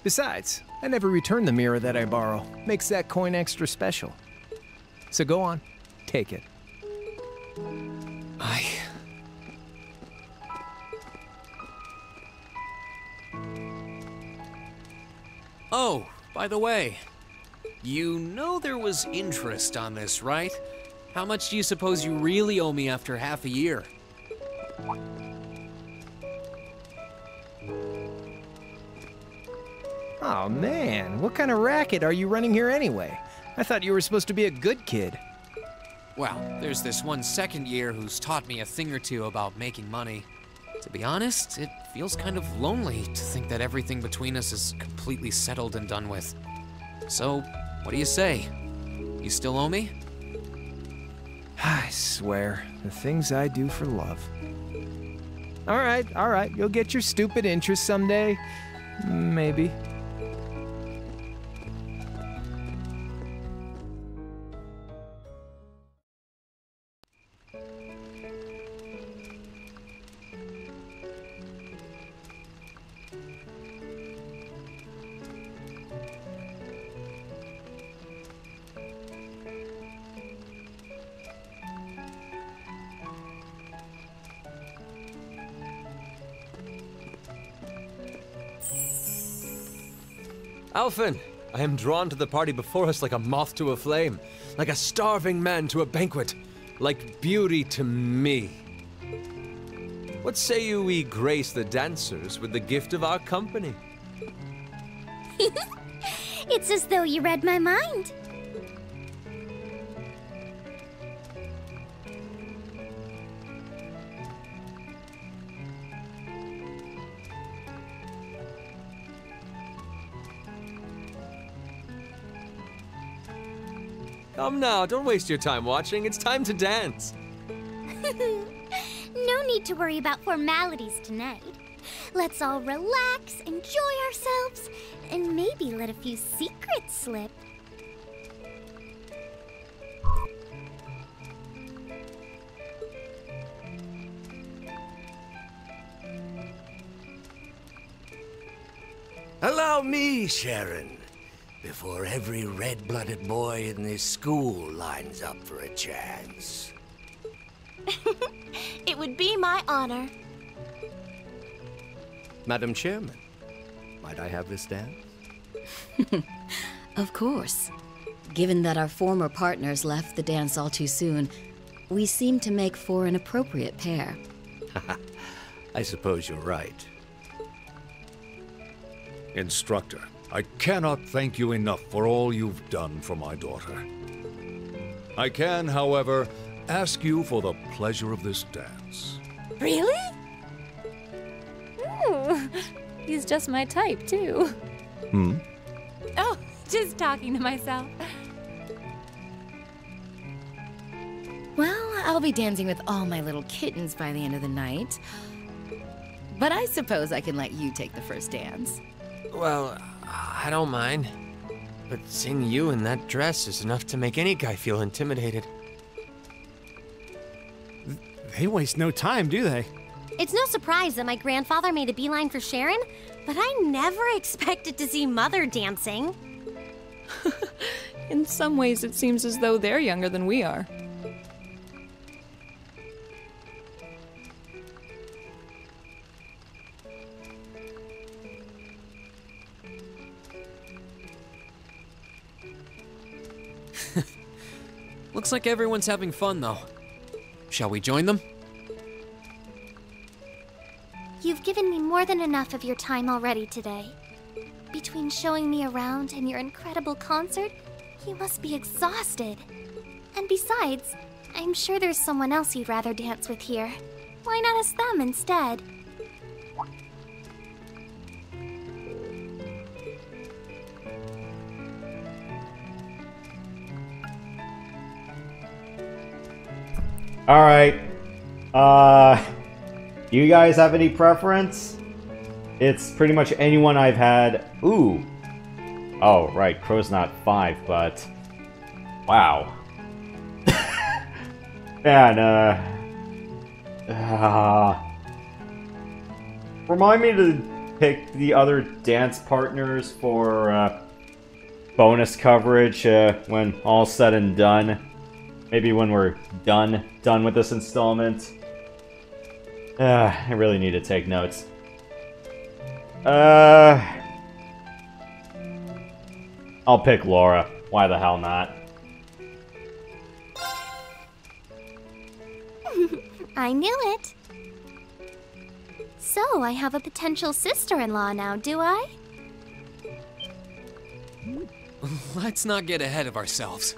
Besides, I never return the mirror that I borrow. Makes that coin extra special. So go on, take it. Oh, by the way, you know there was interest on this, right? How much do you suppose you really owe me after half a year? Oh man, what kind of racket are you running here anyway? I thought you were supposed to be a good kid. Well, there's this one second year who's taught me a thing or two about making money. To be honest, it feels kind of lonely to think that everything between us is completely settled and done with. So, what do you say? You still owe me? I swear, the things I do for love. All right, you'll get your stupid interest someday. Maybe. Alphen, I am drawn to the party before us like a moth to a flame, like a starving man to a banquet, like beauty to me. What say you we grace the dancers with the gift of our company? It's as though you read my mind. Come now, don't waste your time watching. It's time to dance. No need to worry about formalities tonight. Let's all relax, enjoy ourselves, and maybe let a few secrets slip. Allow me, Sharon, before every red-blooded boy in this school lines up for a chance. It would be my honor. Madam Chairman, might I have this dance? Of course. Given that our former partners left the dance all too soon, we seem to make for an appropriate pair. I suppose you're right. Instructor, I cannot thank you enough for all you've done for my daughter. I can, however, ask you for the pleasure of this dance. Really? Ooh, he's just my type, too. Hmm? Oh, just talking to myself. Well, I'll be dancing with all my little kittens by the end of the night. But I suppose I can let you take the first dance. Well, I don't mind. But seeing you in that dress is enough to make any guy feel intimidated. They waste no time, do they? It's no surprise that my grandfather made a beeline for Sharon, but I never expected to see Mother dancing. In some ways, it seems as though they're younger than we are. Looks like everyone's having fun, though. Shall we join them? You've given me more than enough of your time already today. Between showing me around and your incredible concert, you must be exhausted. And besides, I'm sure there's someone else you'd rather dance with here. Why not ask them instead? Alright. You guys have any preference? It's pretty much anyone I've had. Ooh. Oh, right. Crow's not 5, but... Wow. Man, remind me to pick the other dance partners for, bonus coverage, when all's said and done. Maybe when we're done with this installment. I really need to take notes. I'll pick Laura. Why the hell not? I knew it. So, I have a potential sister-in-law now, do I? Let's not get ahead of ourselves.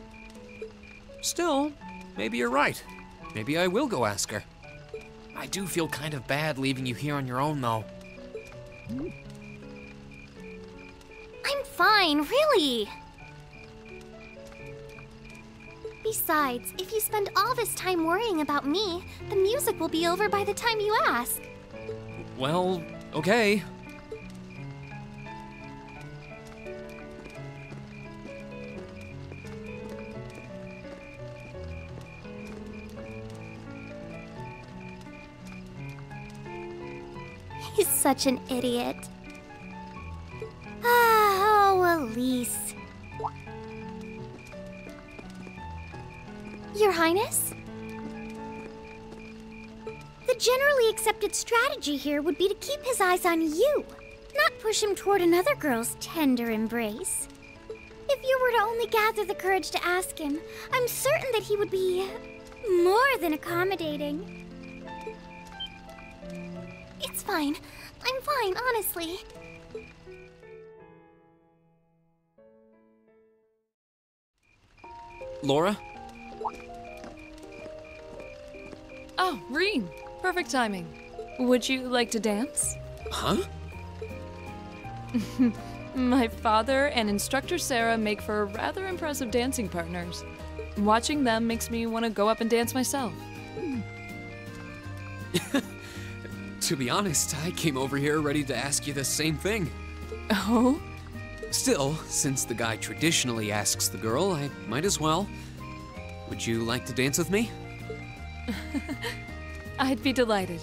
Still, maybe you're right. Maybe I will go ask her. I do feel kind of bad leaving you here on your own, though. I'm fine, really. Besides, if you spend all this time worrying about me, the music will be over by the time you ask. Well, okay. He's such an idiot. Oh, Elise. Your Highness? The generally accepted strategy here would be to keep his eyes on you, not push him toward another girl's tender embrace. If you were to only gather the courage to ask him, I'm certain that he would be more than accommodating. It's fine. I'm fine, honestly. Laura? Oh, Reen. Perfect timing. Would you like to dance? Huh? My father and instructor Sarah make for rather impressive dancing partners. Watching them makes me want to go up and dance myself. To be honest, I came over here ready to ask you the same thing. Oh? Still, since the guy traditionally asks the girl, I might as well. Would you like to dance with me? I'd be delighted.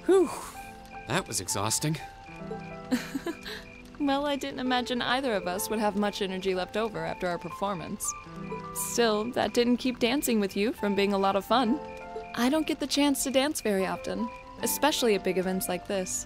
Whew, that was exhausting. Well, I didn't imagine either of us would have much energy left over after our performance. Still, that didn't keep dancing with you from being a lot of fun. I don't get the chance to dance very often, especially at big events like this.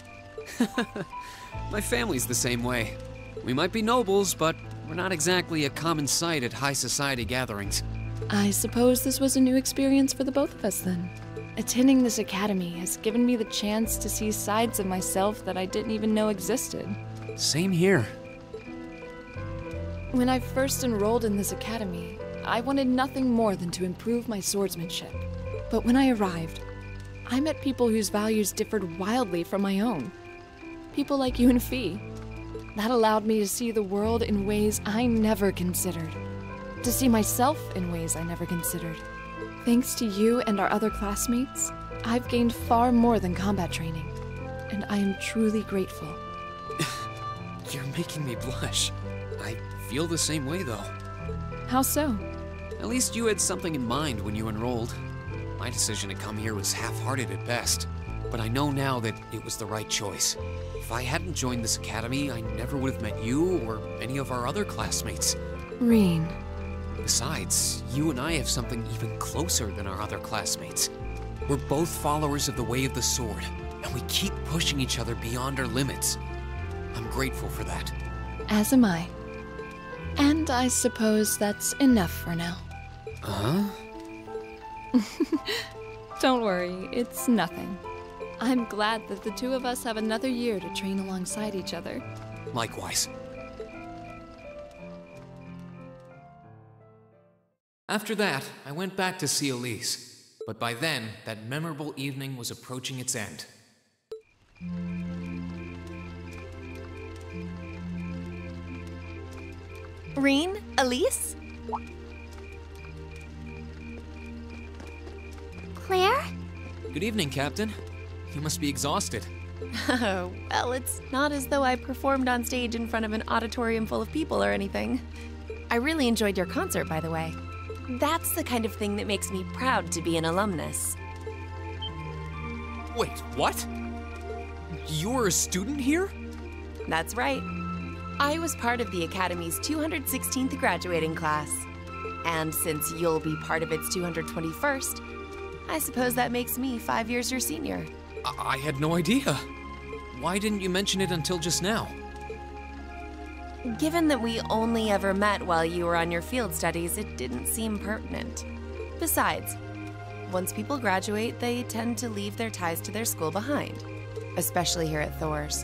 My family's the same way. We might be nobles, but we're not exactly a common sight at high society gatherings. I suppose this was a new experience for the both of us then. Attending this academy has given me the chance to see sides of myself that I didn't even know existed. Same here. When I first enrolled in this academy, I wanted nothing more than to improve my swordsmanship. But when I arrived, I met people whose values differed wildly from my own. People like you and Fee. That allowed me to see the world in ways I never considered. To see myself in ways I never considered. Thanks to you and our other classmates, I've gained far more than combat training. And I am truly grateful. You're making me blush. I feel the same way, though. How so? At least you had something in mind when you enrolled. My decision to come here was half-hearted at best, but I know now that it was the right choice. If I hadn't joined this academy, I never would have met you or any of our other classmates. Reen. Besides, you and I have something even closer than our other classmates. We're both followers of the way of the sword, and we keep pushing each other beyond our limits. I'm grateful for that. As am I. And I suppose that's enough for now. Uh-huh? Don't worry, it's nothing. I'm glad that the two of us have another year to train alongside each other. Likewise. After that, I went back to see Elise. But by then, that memorable evening was approaching its end. Reen? Elise? Claire? Good evening, Captain. You must be exhausted. Oh, well, it's not as though I performed on stage in front of an auditorium full of people or anything. I really enjoyed your concert, by the way. That's the kind of thing that makes me proud to be an alumnus. Wait, what? You're a student here? That's right. I was part of the Academy's 216th graduating class. And since you'll be part of its 221st, I suppose that makes me 5 years your senior. I had no idea. Why didn't you mention it until just now? Given that we only ever met while you were on your field studies, it didn't seem pertinent. Besides, once people graduate, they tend to leave their ties to their school behind, especially here at Thor's.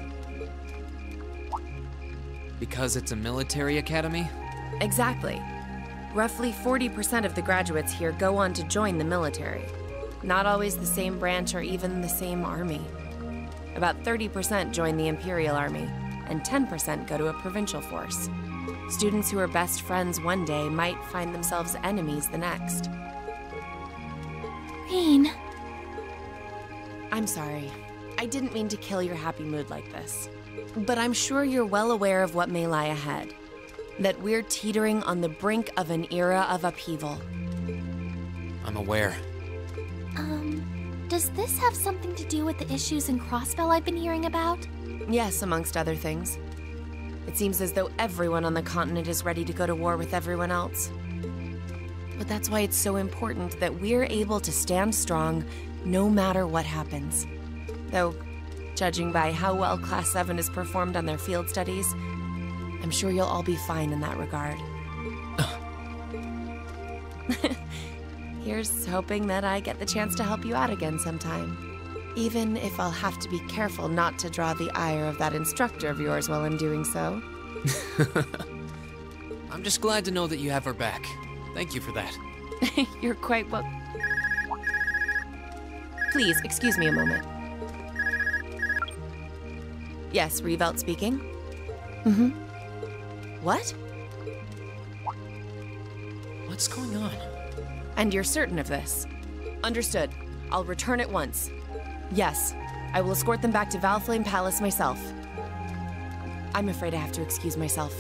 Because it's a military academy? Exactly. Roughly 40% of the graduates here go on to join the military. Not always the same branch or even the same army. About 30% join the Imperial Army, and 10% go to a provincial force. Students who are best friends one day might find themselves enemies the next. Reen. I'm sorry. I didn't mean to kill your happy mood like this. But I'm sure you're well aware of what may lie ahead. That we're teetering on the brink of an era of upheaval. I'm aware. Does this have something to do with the issues in Crossbell I've been hearing about? Yes, amongst other things. It seems as though everyone on the continent is ready to go to war with everyone else. But that's why it's so important that we're able to stand strong no matter what happens. Though, judging by how well Class 7 has performed on their field studies, I'm sure you'll all be fine in that regard. Here's hoping that I get the chance to help you out again sometime. Even if I'll have to be careful not to draw the ire of that instructor of yours while I'm doing so. I'm just glad to know that you have her back. Thank you for that. You're quite well... Please, excuse me a moment. Yes, Revelt speaking. Mm-hmm. What? What's going on? And you're certain of this? Understood. I'll return at once. Yes, I will escort them back to Valflame Palace myself. I'm afraid I have to excuse myself.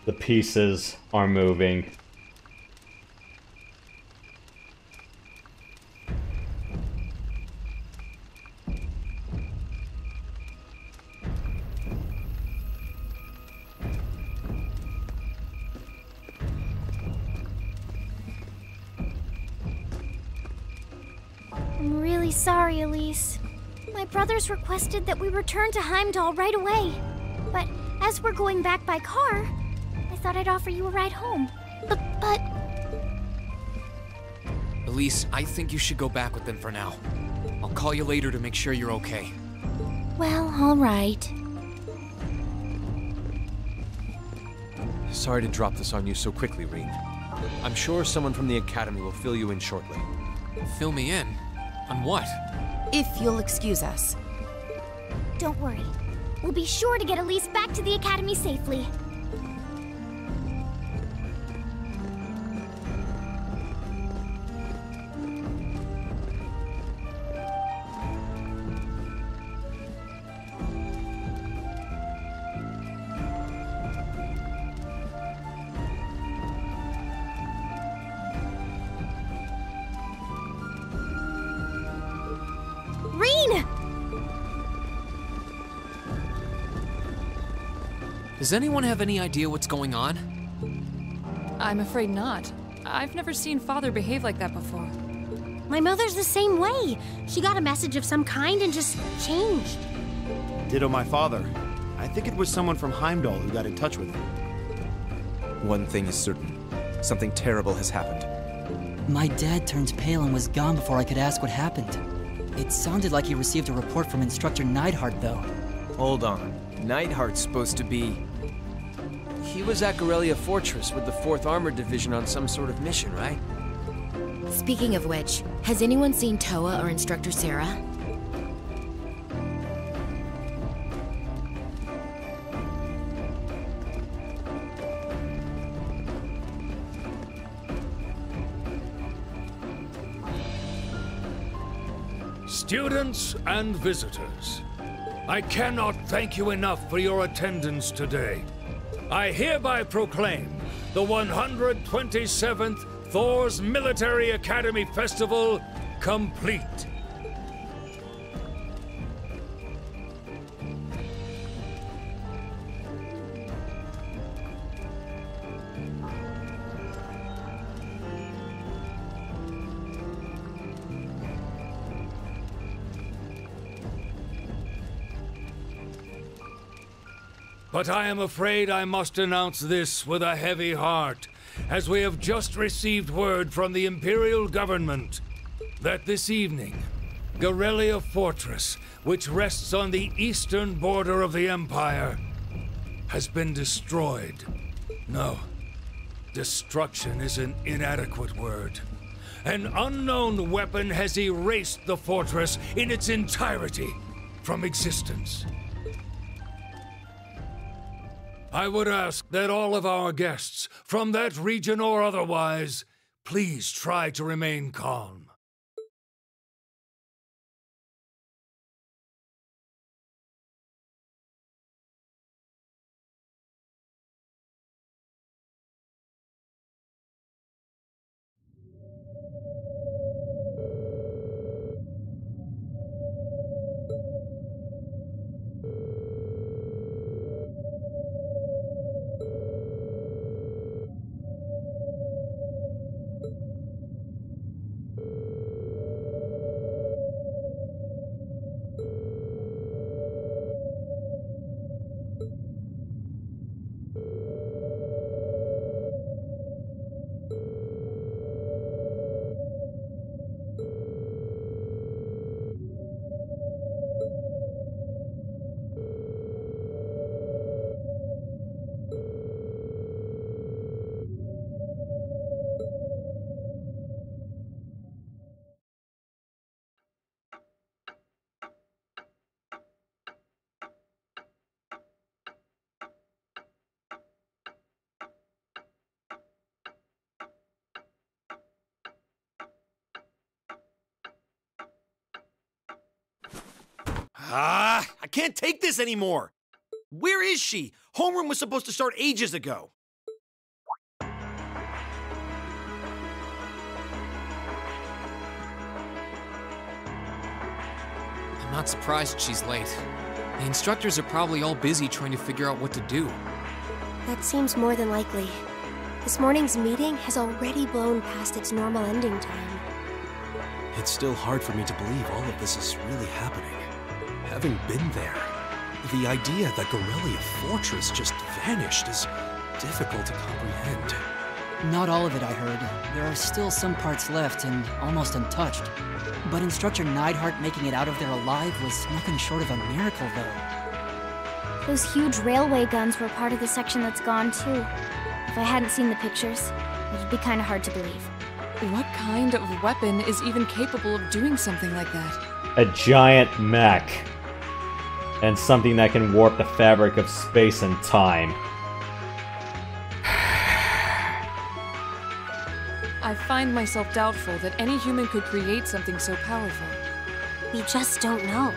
The pieces are moving. I'm really sorry, Elise. My brothers requested that we return to Heimdall right away. But as we're going back by car, I thought I'd offer you a ride home. But... Elise, I think you should go back with them for now. I'll call you later to make sure you're okay. Well, all right. Sorry to drop this on you so quickly, Rean. I'm sure someone from the Academy will fill you in shortly. Fill me in? On what? If you'll excuse us. Don't worry. We'll be sure to get Elise back to the Academy safely. Does anyone have any idea what's going on? I'm afraid not. I've never seen Father behave like that before. My mother's the same way. She got a message of some kind and just changed. Ditto my father. I think it was someone from Heimdall who got in touch with him. One thing is certain. Something terrible has happened. My dad turned pale and was gone before I could ask what happened. It sounded like he received a report from Instructor Neidhart, though. Hold on. Neidhart's supposed to be... He was at Gorelia Fortress with the 4th Armored Division on some sort of mission, right? Speaking of which, has anyone seen Toa or Instructor Sarah? Students and visitors, I cannot thank you enough for your attendance today. I hereby proclaim the 127th Thor's Military Academy Festival complete. But I am afraid I must announce this with a heavy heart, as we have just received word from the Imperial Government that this evening, Gorelia Fortress, which rests on the eastern border of the Empire, has been destroyed. No, destruction is an inadequate word. An unknown weapon has erased the fortress in its entirety from existence. I would ask that all of our guests, from that region or otherwise, please try to remain calm. I can't take this anymore. Where is she? Homeroom was supposed to start ages ago. I'm not surprised she's late. The instructors are probably all busy trying to figure out what to do. That seems more than likely. This morning's meeting has already blown past its normal ending time. It's still hard for me to believe all of this is really happening. Having been there, the idea that Gorelia Fortress just vanished is difficult to comprehend. Not all of it, I heard. There are still some parts left and almost untouched. But Instructor Neidhart making it out of there alive was nothing short of a miracle, though. Those huge railway guns were part of the section that's gone, too. If I hadn't seen the pictures, it'd be kind of hard to believe. What kind of weapon is even capable of doing something like that? A giant mech. And something that can warp the fabric of space and time. I find myself doubtful that any human could create something so powerful. We just don't know.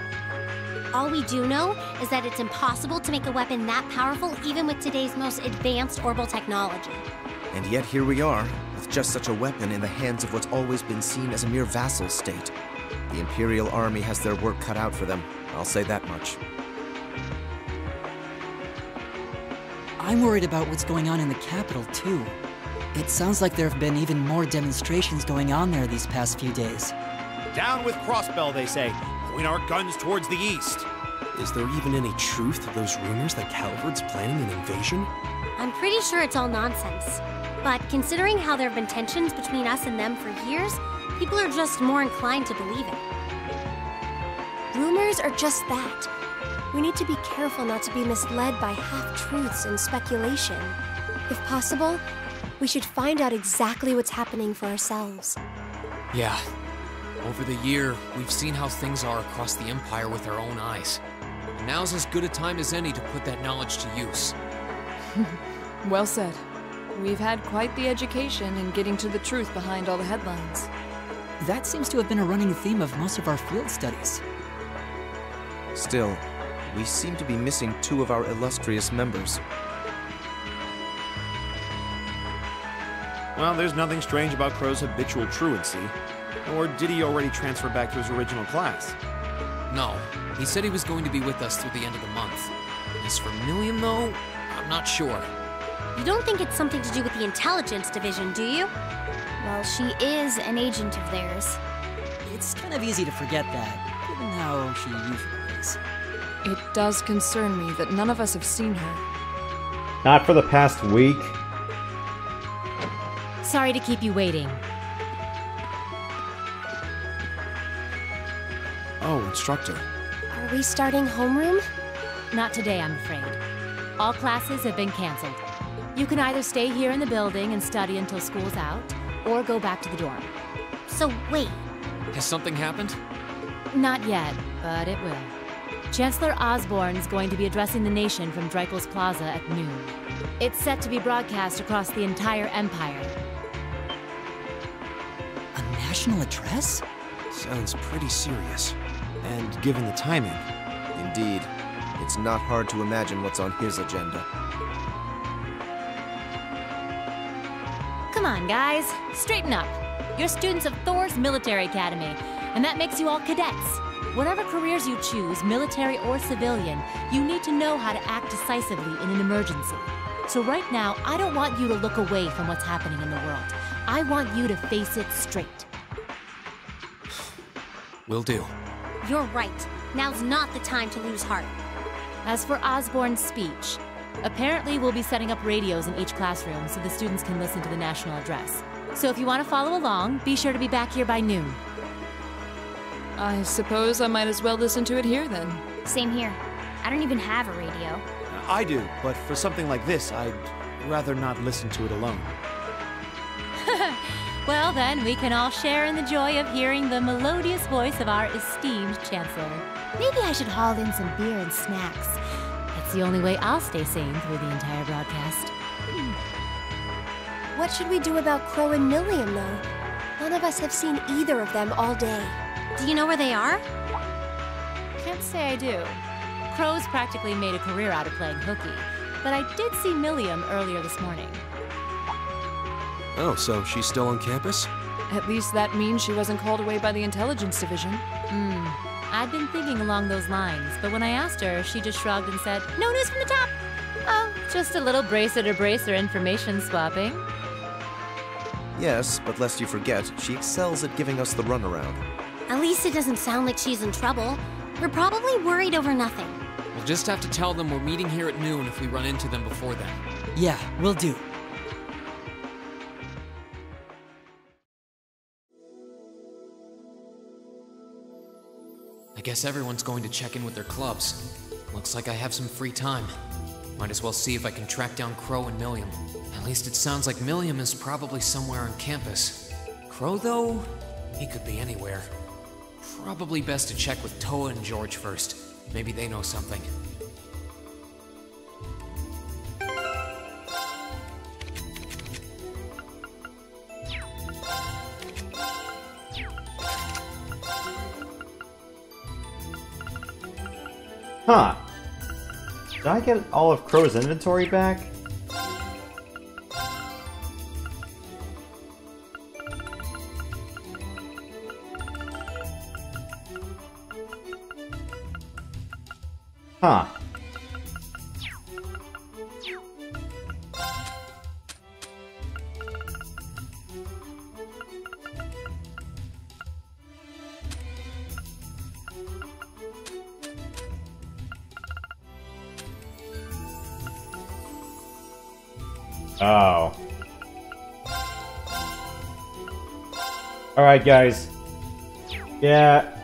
All we do know is that it's impossible to make a weapon that powerful even with today's most advanced orbital technology. And yet here we are, with just such a weapon in the hands of what's always been seen as a mere vassal state. The Imperial Army has their work cut out for them, I'll say that much. I'm worried about what's going on in the capital, too. It sounds like there have been even more demonstrations going on there these past few days. Down with Crossbell, they say. Point our guns towards the east. Is there even any truth to those rumors that Calvard's planning an invasion? I'm pretty sure it's all nonsense. But considering how there have been tensions between us and them for years, people are just more inclined to believe it. Rumors are just that. We need to be careful not to be misled by half-truths and speculation. If possible, we should find out exactly what's happening for ourselves. Yeah. Over the year, we've seen how things are across the Empire with our own eyes. And now's as good a time as any to put that knowledge to use. Well said. We've had quite the education in getting to the truth behind all the headlines. That seems to have been a running theme of most of our field studies. Still, we seem to be missing two of our illustrious members. Well, there's nothing strange about Crow's habitual truancy. Or did he already transfer back to his original class? No, he said he was going to be with us through the end of the month. As for Milliam, though, I'm not sure. You don't think it's something to do with the intelligence division, do you? Well, she is an agent of theirs. It's kind of easy to forget that, given how she usually is. It does concern me that none of us have seen her. Not for the past week. Sorry to keep you waiting. Oh, Instructor. Are we starting homeroom? Not today, I'm afraid. All classes have been canceled. You can either stay here in the building and study until school's out, or go back to the dorm. So wait. Has something happened? Not yet, but it will. Chancellor Osborne is going to be addressing the nation from Dreikel's Plaza at noon. It's set to be broadcast across the entire Empire. A national address? Sounds pretty serious. And given the timing... Indeed. It's not hard to imagine what's on his agenda. Come on, guys. Straighten up. You're students of Thor's Military Academy, and that makes you all cadets. Whatever careers you choose, military or civilian, you need to know how to act decisively in an emergency. So right now, I don't want you to look away from what's happening in the world. I want you to face it straight. Will do. You're right. Now's not the time to lose heart. As for Osborne's speech, apparently we'll be setting up radios in each classroom so the students can listen to the national address. So if you want to follow along, be sure to be back here by noon. I suppose I might as well listen to it here, then. Same here. I don't even have a radio. I do, but for something like this, I'd rather not listen to it alone. Well then, we can all share in the joy of hearing the melodious voice of our esteemed Chancellor. Maybe I should haul in some beer and snacks. That's the only way I'll stay sane through the entire broadcast. What should we do about Crow and Milliam, though? None of us have seen either of them all day. Do you know where they are? Can't say I do. Crow's practically made a career out of playing hooky, but I did see Milliam earlier this morning. Oh, so she's still on campus? At least that means she wasn't called away by the intelligence division. I'd been thinking along those lines, but when I asked her, she just shrugged and said, "No news from the top." Oh, just a little bracer-to-bracer information swapping. Yes, but lest you forget, she excels at giving us the runaround. At least it doesn't sound like she's in trouble. We're probably worried over nothing. We'll just have to tell them we're meeting here at noon if we run into them before then. Yeah, will do. I guess everyone's going to check in with their clubs. Looks like I have some free time. Might as well see if I can track down Crow and Milliam. At least it sounds like Milliam is probably somewhere on campus. Crow, though? He could be anywhere. Probably best to check with Toa and George first. Maybe they know something. Huh. Did I get all of Crow's inventory back? Huh. Oh. Alright, guys. Yeah.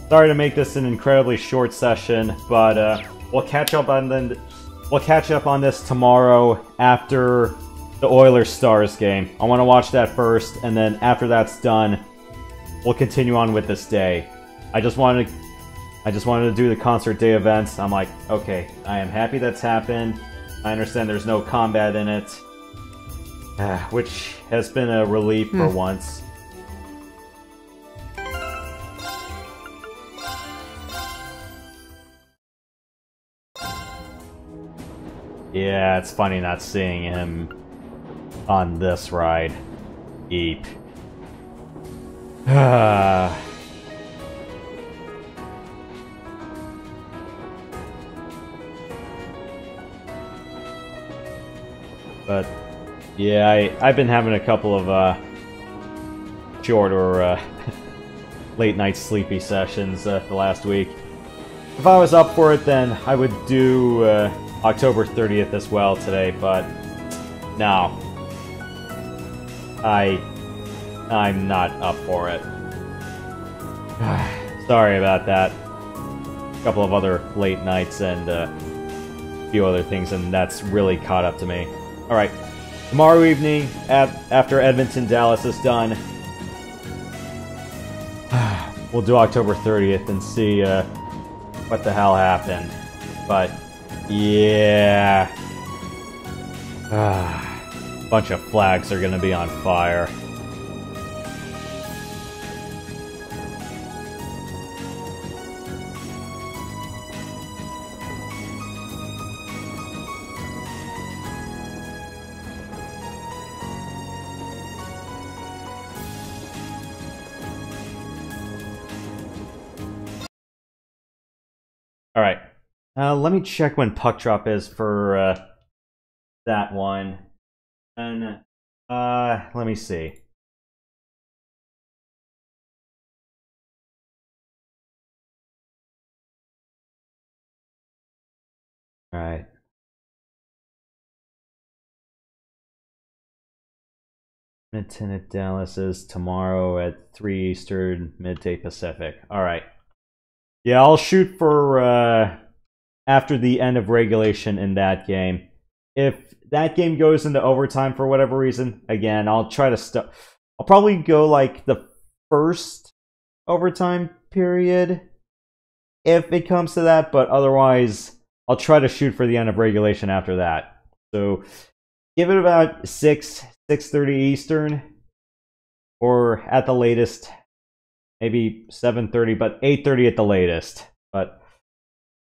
Sorry to make this an incredibly short session, but we'll catch up on this tomorrow after the Oilers Stars game. I want to watch that first, and then after that's done, we'll continue on with this day. I just wanted to do the concert day events. I'm like, okay, I am happy that's happened. I understand there's no combat in it, which has been a relief for once. Yeah, it's funny not seeing him on this ride. Eep. But yeah, I've been having a couple of shorter late night sleepy sessions the last week. If I was up for it, then I would do October 30th as well today, but no. I'm not up for it. Sorry about that. A couple of other late nights and a few other things, and that's really caught up to me. Alright, tomorrow evening, after Edmonton, Dallas is done, we'll do October 30th and see what the hell happened. But, yeah. Bunch of flags are gonna be on fire. Alright, let me check when puck drop is for that one. And, let me see. Alright. Edmonton at Dallas is tomorrow at 3 Eastern, midday Pacific. Alright. Yeah, I'll shoot for after the end of regulation in that game. If that game goes into overtime for whatever reason, again, I'll try to I'll probably go like the first overtime period if it comes to that, but otherwise I'll try to shoot for the end of regulation after that. So give it about 6:30 Eastern, or at the latest maybe 7:30, but 8:30 at the latest. But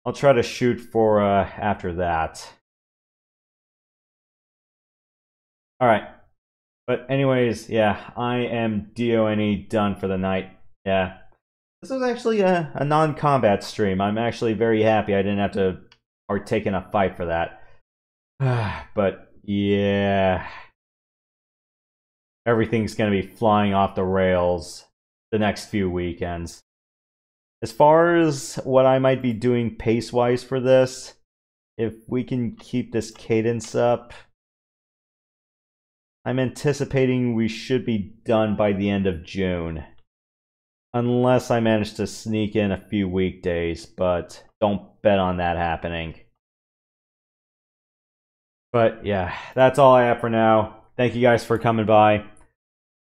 I'll try to shoot for after that. Alright. But anyways, yeah, I am DONE done for the night. Yeah. This was actually a non-combat stream. I'm actually very happy I didn't have to partake in a fight for that. But yeah. everything's going to be flying off the rails the next few weekends. As far as what I might be doing pace-wise for this, if we can keep this cadence up, I'm anticipating we should be done by the end of June. Unless I manage to sneak in a few weekdays, but don't bet on that happening. But yeah, that's all I have for now. Thank you guys for coming by.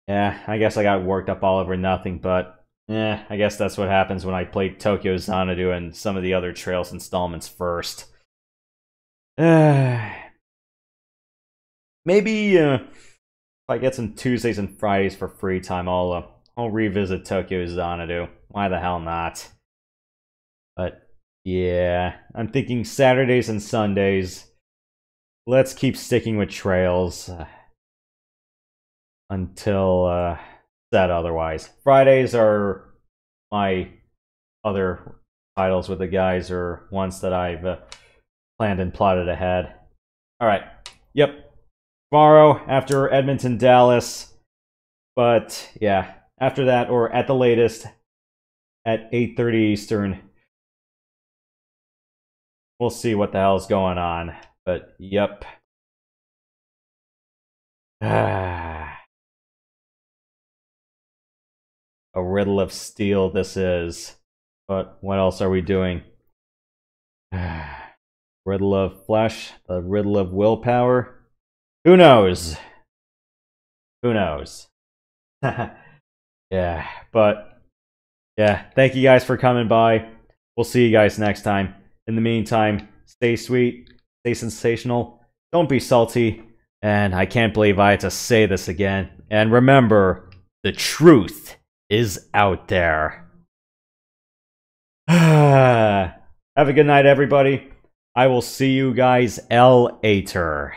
Yeah, I guess I got worked up all over nothing, but I guess that's what happens when I play Tokyo Xanadu and some of the other Trails installments first. Maybe if I get some Tuesdays and Fridays for free time, I'll revisit Tokyo Xanadu. Why the hell not? But yeah, I'm thinking Saturdays and Sundays. Let's keep sticking with Trails until said otherwise. Fridays are my other titles with the guys, or ones that I've planned and plotted ahead. Alright, yep. Tomorrow after Edmonton, Dallas. But yeah, after that, or at the latest, at 8:30 Eastern. We'll see what the hell's going on. But yep. A riddle of steel this is. But what else are we doing? Riddle of flesh, the riddle of willpower. Who knows? Who knows? Yeah, but yeah, thank you guys for coming by. We'll see you guys next time. In the meantime, stay sweet, stay sensational, don't be salty, and I can't believe I had to say this again. And remember, the truth is out there. Have a good night, everybody. I will see you guys later.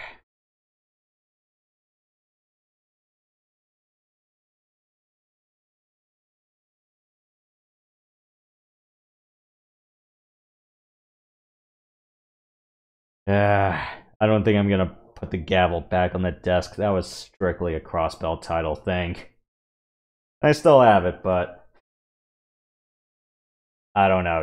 I don't think I'm gonna put the gavel back on the desk. That was strictly a crossbell title thing. I still have it, but I don't know.